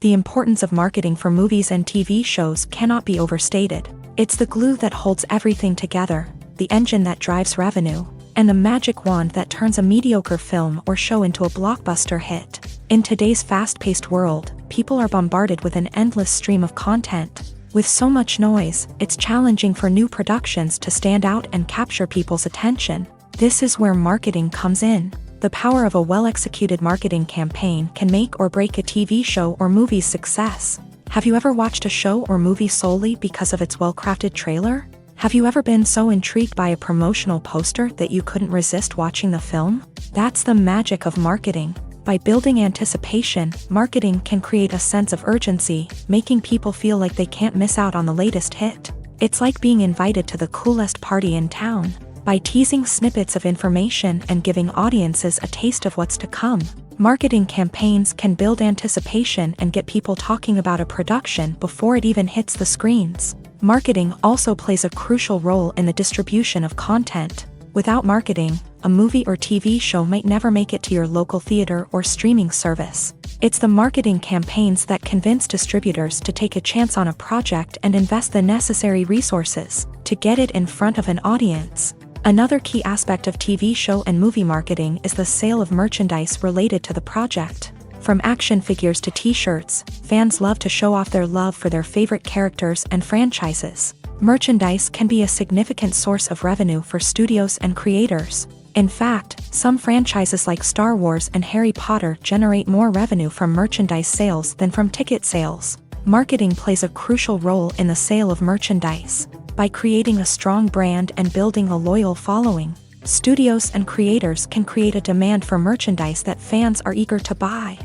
A: The importance of marketing for movies and TV shows cannot be overstated. It's the glue that holds everything together, the engine that drives revenue, and the magic wand that turns a mediocre film or show into a blockbuster hit. In today's fast-paced world, people are bombarded with an endless stream of content. With so much noise, it's challenging for new productions to stand out and capture people's attention. This is where marketing comes in. The power of a well-executed marketing campaign can make or break a TV show or movie's success. Have you ever watched a show or movie solely because of its well-crafted trailer? Have you ever been so intrigued by a promotional poster that you couldn't resist watching the film? That's the magic of marketing. By building anticipation, marketing can create a sense of urgency, making people feel like they can't miss out on the latest hit. It's like being invited to the coolest party in town. By teasing snippets of information and giving audiences a taste of what's to come, marketing campaigns can build anticipation and get people talking about a production before it even hits the screens. Marketing also plays a crucial role in the distribution of content. Without marketing, a movie or TV show might never make it to your local theater or streaming service. It's the marketing campaigns that convince distributors to take a chance on a project and invest the necessary resources to get it in front of an audience. Another key aspect of TV show and movie marketing is the sale of merchandise related to the project. From action figures to t-shirts, fans love to show off their love for their favorite characters and franchises. Merchandise can be a significant source of revenue for studios and creators. In fact, some franchises like Star Wars and Harry Potter generate more revenue from merchandise sales than from ticket sales. Marketing plays a crucial role in the sale of merchandise. By creating a strong brand and building a loyal following, studios and creators can create a demand for merchandise that fans are eager to buy.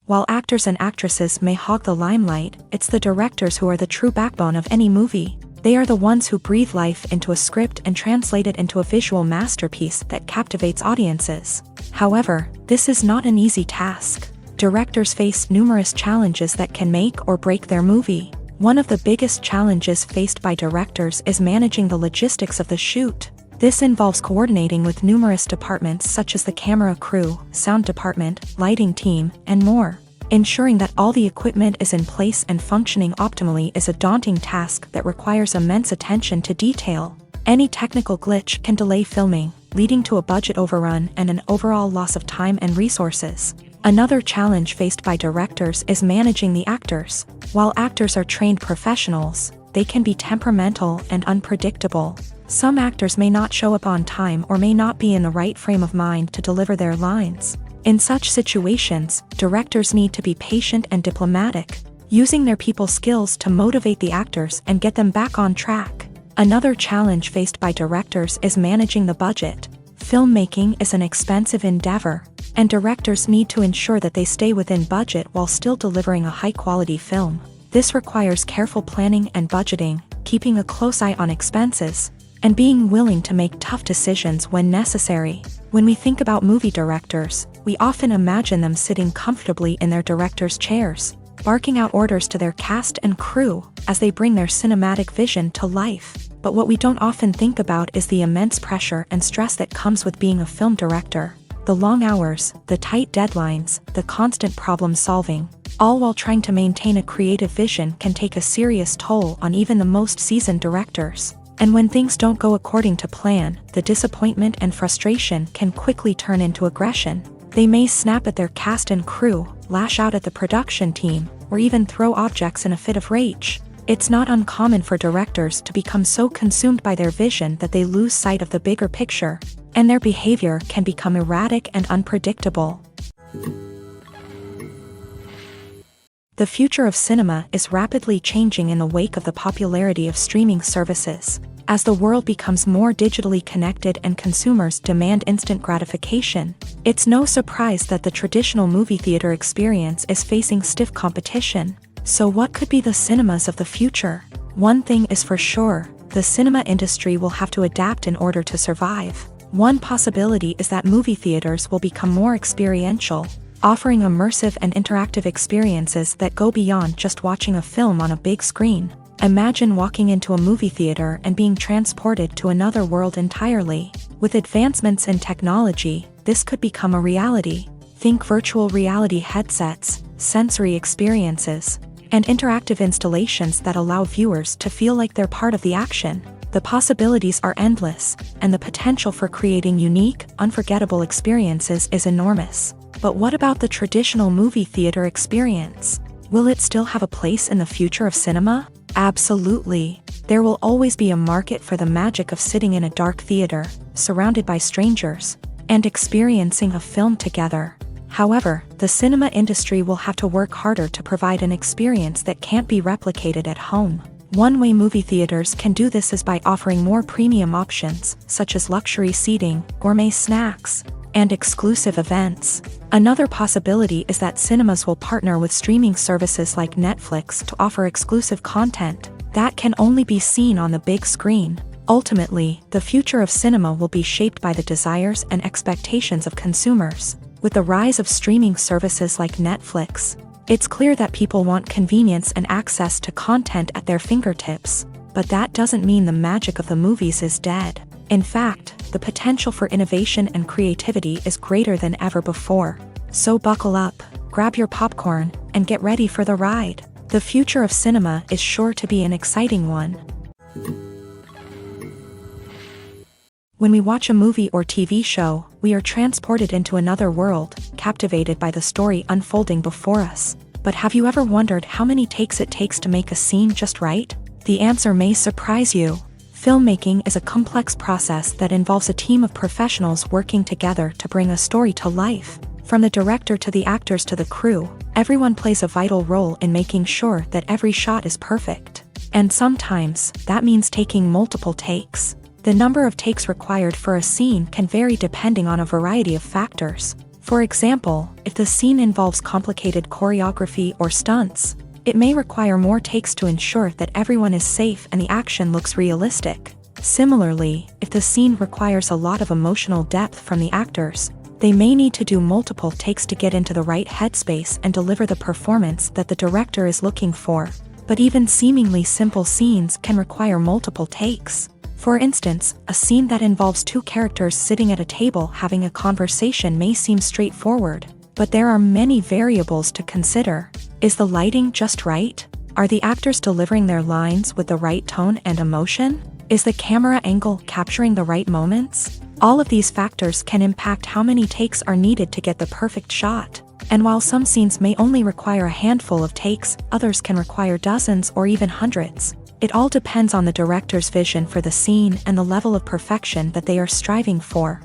A: While actors and actresses may hog the limelight, it's the directors who are the true backbone of any movie. They are the ones who breathe life into a script and translate it into a visual masterpiece that captivates audiences. However, this is not an easy task. Directors face numerous challenges that can make or break their movie. One of the biggest challenges faced by directors is managing the logistics of the shoot. This involves coordinating with numerous departments such as the camera crew, sound department, lighting team, and more. Ensuring that all the equipment is in place and functioning optimally is a daunting task that requires immense attention to detail. Any technical glitch can delay filming, leading to a budget overrun and an overall loss of time and resources. Another challenge faced by directors is managing the actors. While actors are trained professionals, they can be temperamental and unpredictable. Some actors may not show up on time or may not be in the right frame of mind to deliver their lines. In such situations, directors need to be patient and diplomatic, using their people skills to motivate the actors and get them back on track. Another challenge faced by directors is managing the budget. Filmmaking is an expensive endeavor, and directors need to ensure that they stay within budget while still delivering a high-quality film. This requires careful planning and budgeting, keeping a close eye on expenses, and being willing to make tough decisions when necessary. When we think about movie directors, we often imagine them sitting comfortably in their director's chairs, barking out orders to their cast and crew as they bring their cinematic vision to life. But what we don't often think about is the immense pressure and stress that comes with being a film director. The long hours, the tight deadlines, the constant problem-solving, all while trying to maintain a creative vision can take a serious toll on even the most seasoned directors. And when things don't go according to plan, the disappointment and frustration can quickly turn into aggression. They may snap at their cast and crew, lash out at the production team, or even throw objects in a fit of rage. It's not uncommon for directors to become so consumed by their vision that they lose sight of the bigger picture, and their behavior can become erratic and unpredictable. The future of cinema is rapidly changing in the wake of the popularity of streaming services. As the world becomes more digitally connected and consumers demand instant gratification, it's no surprise that the traditional movie theater experience is facing stiff competition. So what could be the cinemas of the future? One thing is for sure, the cinema industry will have to adapt in order to survive. One possibility is that movie theaters will become more experiential, offering immersive and interactive experiences that go beyond just watching a film on a big screen. Imagine walking into a movie theater and being transported to another world entirely. With advancements in technology, this could become a reality. Think virtual reality headsets, sensory experiences, and interactive installations that allow viewers to feel like they're part of the action. The possibilities are endless, and the potential for creating unique, unforgettable experiences is enormous. But what about the traditional movie theater experience? Will it still have a place in the future of cinema? Absolutely. There will always be a market for the magic of sitting in a dark theater, surrounded by strangers, and experiencing a film together. However, the cinema industry will have to work harder to provide an experience that can't be replicated at home. One way movie theaters can do this is by offering more premium options, such as luxury seating, gourmet snacks, and exclusive events. Another possibility is that cinemas will partner with streaming services like Netflix to offer exclusive content that can only be seen on the big screen. Ultimately, the future of cinema will be shaped by the desires and expectations of consumers. With the rise of streaming services like Netflix, it's clear that people want convenience and access to content at their fingertips. But that doesn't mean the magic of the movies is dead. In fact, the potential for innovation and creativity is greater than ever before. So buckle up, grab your popcorn, and get ready for the ride. The future of cinema is sure to be an exciting one. When we watch a movie or TV show, we are transported into another world, captivated by the story unfolding before us. But have you ever wondered how many takes it takes to make a scene just right? The answer may surprise you. Filmmaking is a complex process that involves a team of professionals working together to bring a story to life. From the director to the actors to the crew, everyone plays a vital role in making sure that every shot is perfect. And sometimes, that means taking multiple takes. The number of takes required for a scene can vary depending on a variety of factors. For example, if the scene involves complicated choreography or stunts, it may require more takes to ensure that everyone is safe and the action looks realistic. Similarly, if the scene requires a lot of emotional depth from the actors, they may need to do multiple takes to get into the right headspace and deliver the performance that the director is looking for. But even seemingly simple scenes can require multiple takes. For instance, a scene that involves two characters sitting at a table having a conversation may seem straightforward, but there are many variables to consider. Is the lighting just right? Are the actors delivering their lines with the right tone and emotion? Is the camera angle capturing the right moments? All of these factors can impact how many takes are needed to get the perfect shot. And while some scenes may only require a handful of takes, others can require dozens or even hundreds. It all depends on the director's vision for the scene and the level of perfection that they are striving for.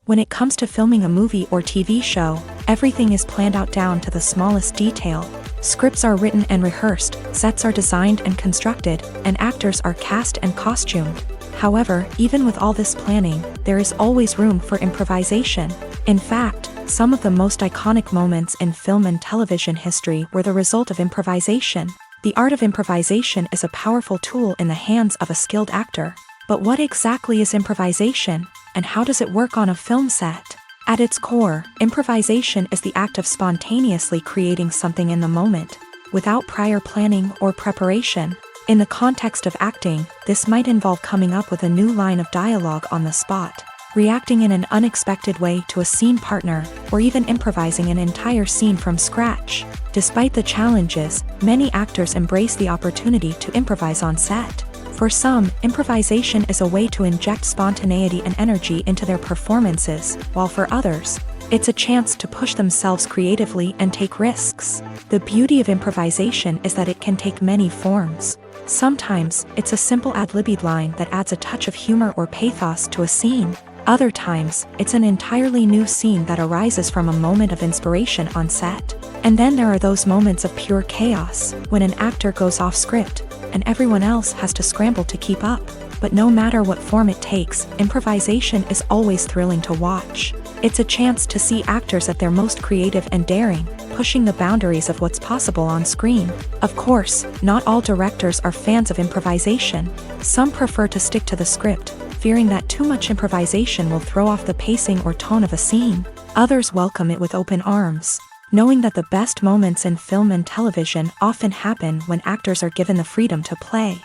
A: When it comes to filming a movie or TV show, everything is planned out down to the smallest detail. Scripts are written and rehearsed, sets are designed and constructed, and actors are cast and costumed. However, even with all this planning, there is always room for improvisation. In fact, some of the most iconic moments in film and television history were the result of improvisation. The art of improvisation is a powerful tool in the hands of a skilled actor. But what exactly is improvisation, and how does it work on a film set? At its core, improvisation is the act of spontaneously creating something in the moment, without prior planning or preparation. In the context of acting, this might involve coming up with a new line of dialogue on the spot, reacting in an unexpected way to a scene partner, or even improvising an entire scene from scratch. Despite the challenges, many actors embrace the opportunity to improvise on set. For some, improvisation is a way to inject spontaneity and energy into their performances, while for others, it's a chance to push themselves creatively and take risks. The beauty of improvisation is that it can take many forms. Sometimes, it's a simple ad-libbed line that adds a touch of humor or pathos to a scene. Other times, it's an entirely new scene that arises from a moment of inspiration on set. And then there are those moments of pure chaos, when an actor goes off script, and everyone else has to scramble to keep up. But no matter what form it takes, improvisation is always thrilling to watch. It's a chance to see actors at their most creative and daring, pushing the boundaries of what's possible on screen. Of course, not all directors are fans of improvisation. Some prefer to stick to the script, fearing that too much improvisation will throw off the pacing or tone of a scene. Others welcome it with open arms, knowing that the best moments in film and television often happen when actors are given the freedom to play.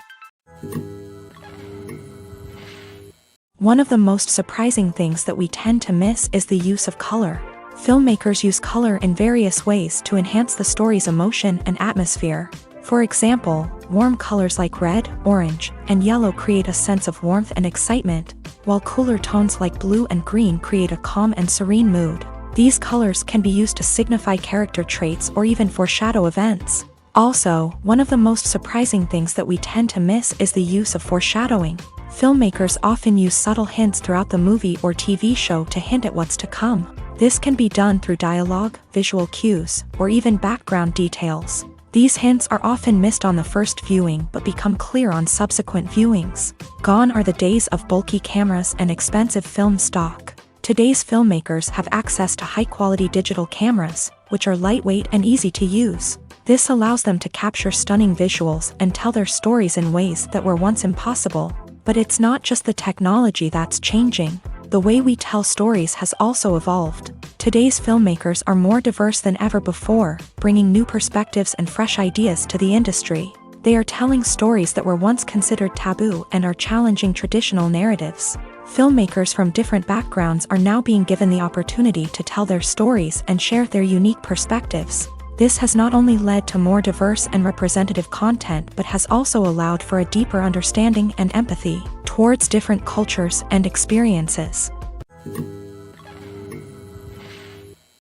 A: One of the most surprising things that we tend to miss is the use of color. Filmmakers use color in various ways to enhance the story's emotion and atmosphere. For example, warm colors like red, orange, and yellow create a sense of warmth and excitement, while cooler tones like blue and green create a calm and serene mood. These colors can be used to signify character traits or even foreshadow events. Also, one of the most surprising things that we tend to miss is the use of foreshadowing. Filmmakers often use subtle hints throughout the movie or TV show to hint at what's to come. This can be done through dialogue, visual cues, or even background details. These hints are often missed on the first viewing but become clear on subsequent viewings. Gone are the days of bulky cameras and expensive film stock. Today's filmmakers have access to high-quality digital cameras, which are lightweight and easy to use. This allows them to capture stunning visuals and tell their stories in ways that were once impossible. But it's not just the technology that's changing. The way we tell stories has also evolved. Today's filmmakers are more diverse than ever before, bringing new perspectives and fresh ideas to the industry. They are telling stories that were once considered taboo and are challenging traditional narratives. Filmmakers from different backgrounds are now being given the opportunity to tell their stories and share their unique perspectives. This has not only led to more diverse and representative content but has also allowed for a deeper understanding and empathy towards different cultures and experiences.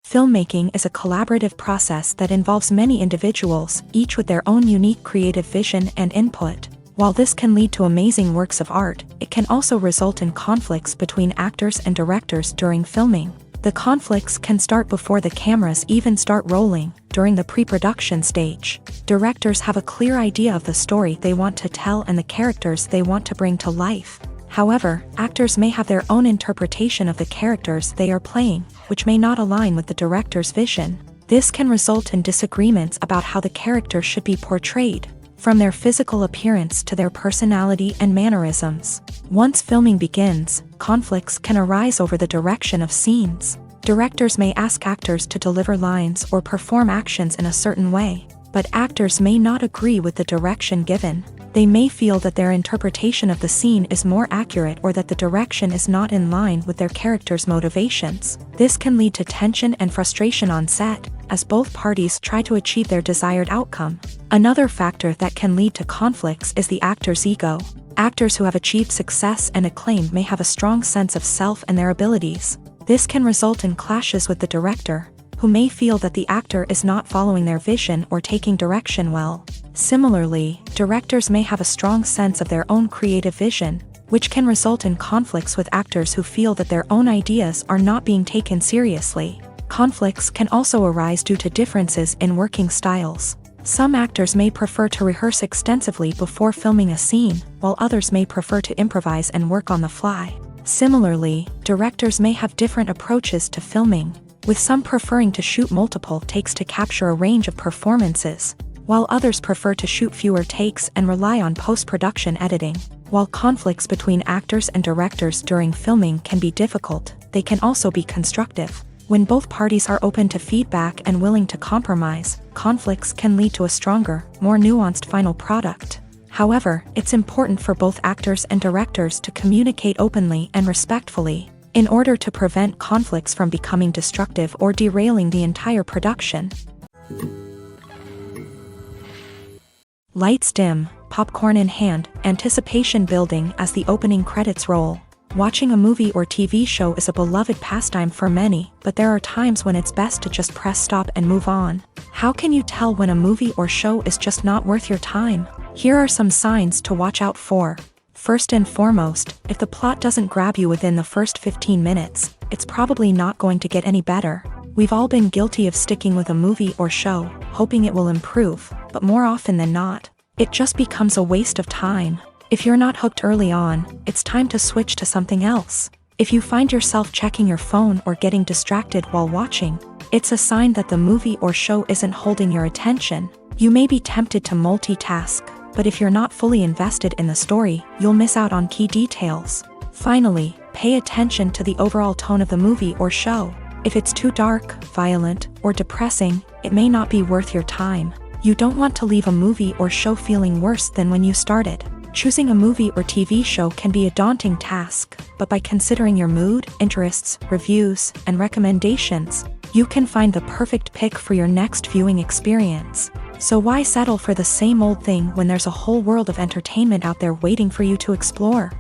A: Filmmaking is a collaborative process that involves many individuals, each with their own unique creative vision and input. While this can lead to amazing works of art, it can also result in conflicts between actors and directors during filming. The conflicts can start before the cameras even start rolling, during the pre-production stage. Directors have a clear idea of the story they want to tell and the characters they want to bring to life. However, actors may have their own interpretation of the characters they are playing, which may not align with the director's vision. This can result in disagreements about how the character should be portrayed, from their physical appearance to their personality and mannerisms. Once filming begins, conflicts can arise over the direction of scenes. Directors may ask actors to deliver lines or perform actions in a certain way, but actors may not agree with the direction given. They may feel that their interpretation of the scene is more accurate or that the direction is not in line with their character's motivations. This can lead to tension and frustration on set, as both parties try to achieve their desired outcome. Another factor that can lead to conflicts is the actor's ego. Actors who have achieved success and acclaim may have a strong sense of self and their abilities. This can result in clashes with the director, who may feel that the actor is not following their vision or taking direction well. Similarly, directors may have a strong sense of their own creative vision, which can result in conflicts with actors who feel that their own ideas are not being taken seriously. Conflicts can also arise due to differences in working styles. Some actors may prefer to rehearse extensively before filming a scene, while others may prefer to improvise and work on the fly. Similarly, directors may have different approaches to filming, with some preferring to shoot multiple takes to capture a range of performances, while others prefer to shoot fewer takes and rely on post-production editing. While conflicts between actors and directors during filming can be difficult, they can also be constructive. When both parties are open to feedback and willing to compromise, conflicts can lead to a stronger, more nuanced final product. However, it's important for both actors and directors to communicate openly and respectfully, in order to prevent conflicts from becoming destructive or derailing the entire production. Lights dim, popcorn in hand, anticipation building as the opening credits roll. Watching a movie or TV show is a beloved pastime for many, but there are times when it's best to just press stop and move on. How can you tell when a movie or show is just not worth your time? Here are some signs to watch out for. First and foremost, if the plot doesn't grab you within the first 15 minutes, it's probably not going to get any better. We've all been guilty of sticking with a movie or show, hoping it will improve, but more often than not, it just becomes a waste of time. If you're not hooked early on, it's time to switch to something else. If you find yourself checking your phone or getting distracted while watching, it's a sign that the movie or show isn't holding your attention. You may be tempted to multitask, but if you're not fully invested in the story, you'll miss out on key details. Finally, pay attention to the overall tone of the movie or show. If it's too dark, violent, or depressing, it may not be worth your time. You don't want to leave a movie or show feeling worse than when you started. Choosing a movie or TV show can be a daunting task, but by considering your mood, interests, reviews, and recommendations, you can find the perfect pick for your next viewing experience. So why settle for the same old thing when there's a whole world of entertainment out there waiting for you to explore?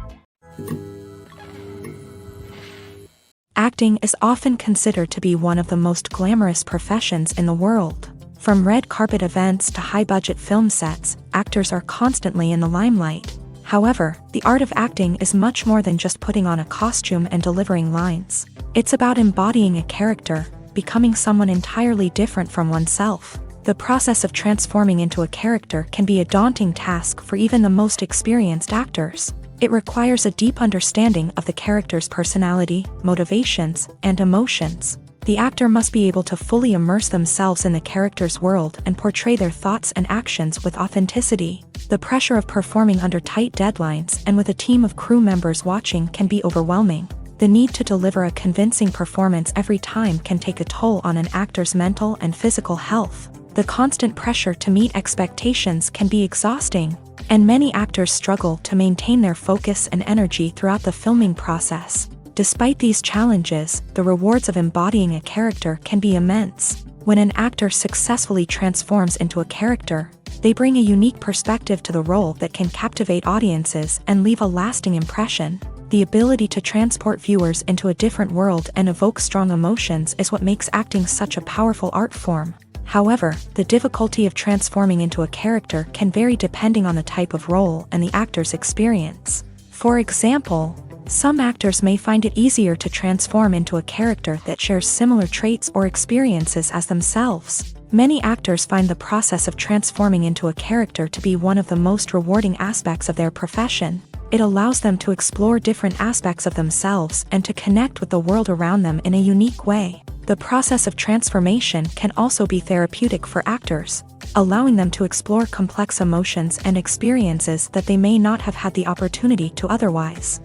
A: Acting is often considered to be one of the most glamorous professions in the world. From red carpet events to high-budget film sets, actors are constantly in the limelight. However, the art of acting is much more than just putting on a costume and delivering lines. It's about embodying a character, becoming someone entirely different from oneself. The process of transforming into a character can be a daunting task for even the most experienced actors. It requires a deep understanding of the character's personality, motivations, and emotions. The actor must be able to fully immerse themselves in the character's world and portray their thoughts and actions with authenticity. The pressure of performing under tight deadlines and with a team of crew members watching can be overwhelming. The need to deliver a convincing performance every time can take a toll on an actor's mental and physical health. The constant pressure to meet expectations can be exhausting, and many actors struggle to maintain their focus and energy throughout the filming process. Despite these challenges, the rewards of embodying a character can be immense. When an actor successfully transforms into a character, they bring a unique perspective to the role that can captivate audiences and leave a lasting impression. The ability to transport viewers into a different world and evoke strong emotions is what makes acting such a powerful art form. However, the difficulty of transforming into a character can vary depending on the type of role and the actor's experience. For example, some actors may find it easier to transform into a character that shares similar traits or experiences as themselves. Many actors find the process of transforming into a character to be one of the most rewarding aspects of their profession. It allows them to explore different aspects of themselves and to connect with the world around them in a unique way. The process of transformation can also be therapeutic for actors, allowing them to explore complex emotions and experiences that they may not have had the opportunity to otherwise.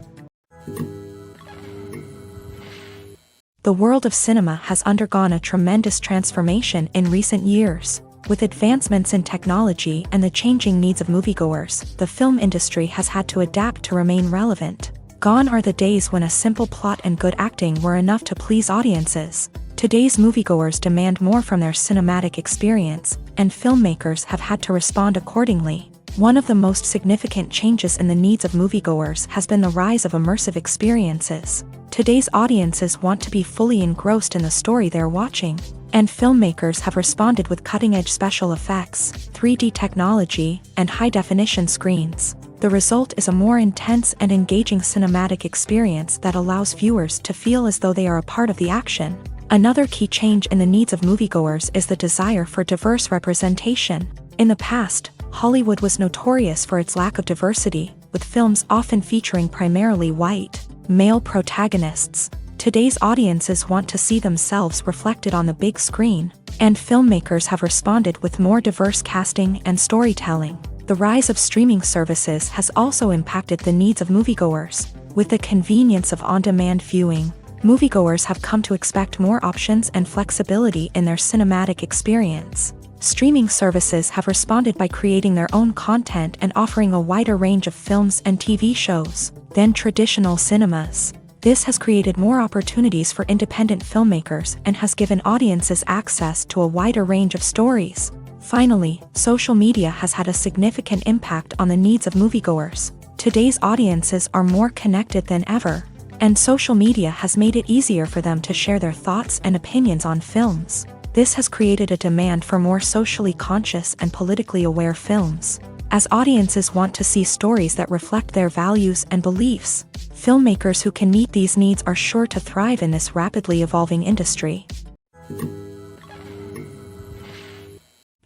A: The world of cinema has undergone a tremendous transformation in recent years. With advancements in technology and the changing needs of moviegoers, the film industry has had to adapt to remain relevant. Gone are the days when a simple plot and good acting were enough to please audiences. Today's moviegoers demand more from their cinematic experience, and filmmakers have had to respond accordingly. One of the most significant changes in the needs of moviegoers has been the rise of immersive experiences. Today's audiences want to be fully engrossed in the story they're watching, and filmmakers have responded with cutting-edge special effects, 3D technology, and high-definition screens. The result is a more intense and engaging cinematic experience that allows viewers to feel as though they are a part of the action. Another key change in the needs of moviegoers is the desire for diverse representation. In the past, Hollywood was notorious for its lack of diversity, with films often featuring primarily white, male protagonists. Today's audiences want to see themselves reflected on the big screen, and filmmakers have responded with more diverse casting and storytelling. The rise of streaming services has also impacted the needs of moviegoers. With the convenience of on-demand viewing, moviegoers have come to expect more options and flexibility in their cinematic experience. Streaming services have responded by creating their own content and offering a wider range of films and TV shows than traditional cinemas. This has created more opportunities for independent filmmakers and has given audiences access to a wider range of stories. Finally, social media has had a significant impact on the needs of moviegoers. Today's audiences are more connected than ever, and social media has made it easier for them to share their thoughts and opinions on films. This has created a demand for more socially conscious and politically aware films. As audiences want to see stories that reflect their values and beliefs, filmmakers who can meet these needs are sure to thrive in this rapidly evolving industry.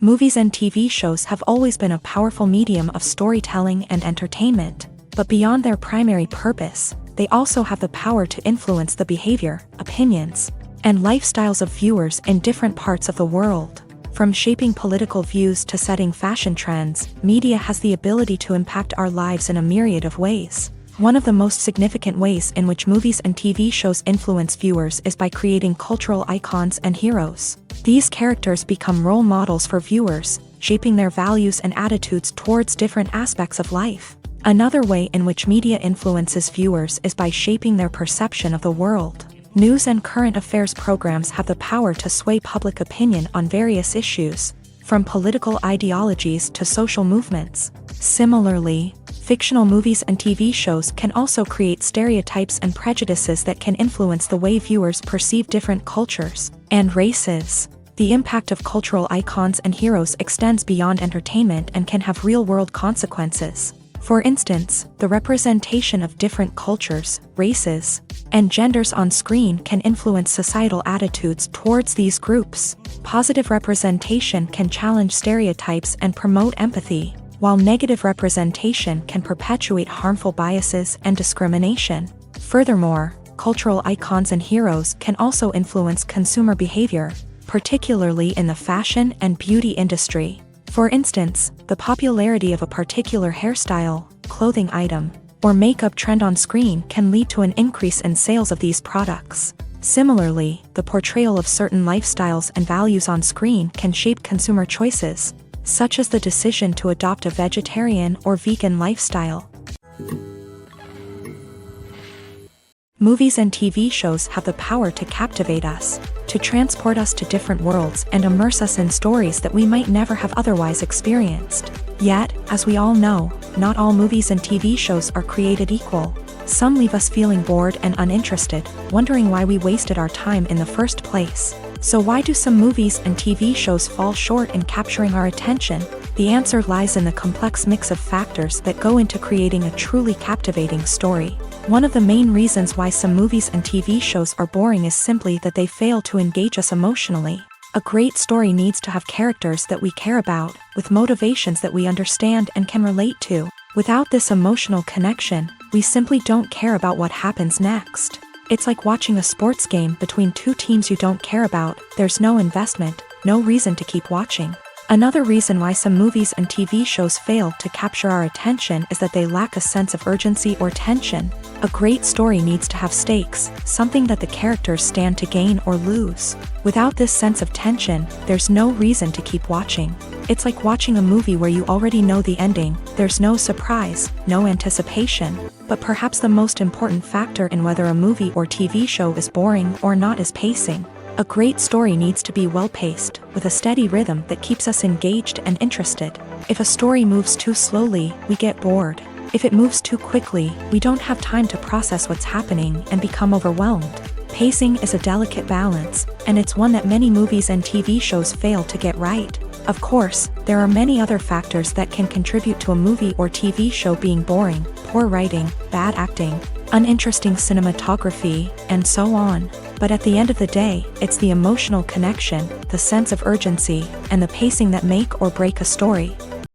A: Movies and TV shows have always been a powerful medium of storytelling and entertainment, but beyond their primary purpose, they also have the power to influence the behavior, opinions, and lifestyles of viewers in different parts of the world. From shaping political views to setting fashion trends, media has the ability to impact our lives in a myriad of ways. One of the most significant ways in which movies and TV shows influence viewers is by creating cultural icons and heroes. These characters become role models for viewers, shaping their values and attitudes towards different aspects of life. Another way in which media influences viewers is by shaping their perception of the world. News and current affairs programs have the power to sway public opinion on various issues, from political ideologies to social movements. Similarly, fictional movies and TV shows can also create stereotypes and prejudices that can influence the way viewers perceive different cultures and races. The impact of cultural icons and heroes extends beyond entertainment and can have real-world consequences. For instance, the representation of different cultures, races, and genders on screen can influence societal attitudes towards these groups. Positive representation can challenge stereotypes and promote empathy, while negative representation can perpetuate harmful biases and discrimination. Furthermore, cultural icons and heroes can also influence consumer behavior, particularly in the fashion and beauty industry. For instance, the popularity of a particular hairstyle, clothing item, or makeup trend on screen can lead to an increase in sales of these products. Similarly, the portrayal of certain lifestyles and values on screen can shape consumer choices, such as the decision to adopt a vegetarian or vegan lifestyle. Movies and TV shows have the power to captivate us, to transport us to different worlds and immerse us in stories that we might never have otherwise experienced. Yet, as we all know, not all movies and TV shows are created equal. Some leave us feeling bored and uninterested, wondering why we wasted our time in the first place. So why do some movies and TV shows fall short in capturing our attention? The answer lies in the complex mix of factors that go into creating a truly captivating story. One of the main reasons why some movies and TV shows are boring is simply that they fail to engage us emotionally. A great story needs to have characters that we care about, with motivations that we understand and can relate to. Without this emotional connection, we simply don't care about what happens next. It's like watching a sports game between two teams you don't care about. There's no investment, no reason to keep watching. Another reason why some movies and TV shows fail to capture our attention is that they lack a sense of urgency or tension. A great story needs to have stakes, something that the characters stand to gain or lose. Without this sense of tension, there's no reason to keep watching. It's like watching a movie where you already know the ending. There's no surprise, no anticipation. But perhaps the most important factor in whether a movie or TV show is boring or not is pacing. A great story needs to be well-paced, with a steady rhythm that keeps us engaged and interested. If a story moves too slowly, we get bored. If it moves too quickly, we don't have time to process what's happening and become overwhelmed. Pacing is a delicate balance, and it's one that many movies and TV shows fail to get right. Of course, there are many other factors that can contribute to a movie or TV show being boring: poor writing, bad acting, uninteresting cinematography, and so on. But at the end of the day, it's the emotional connection, the sense of urgency, and the pacing that make or break a story.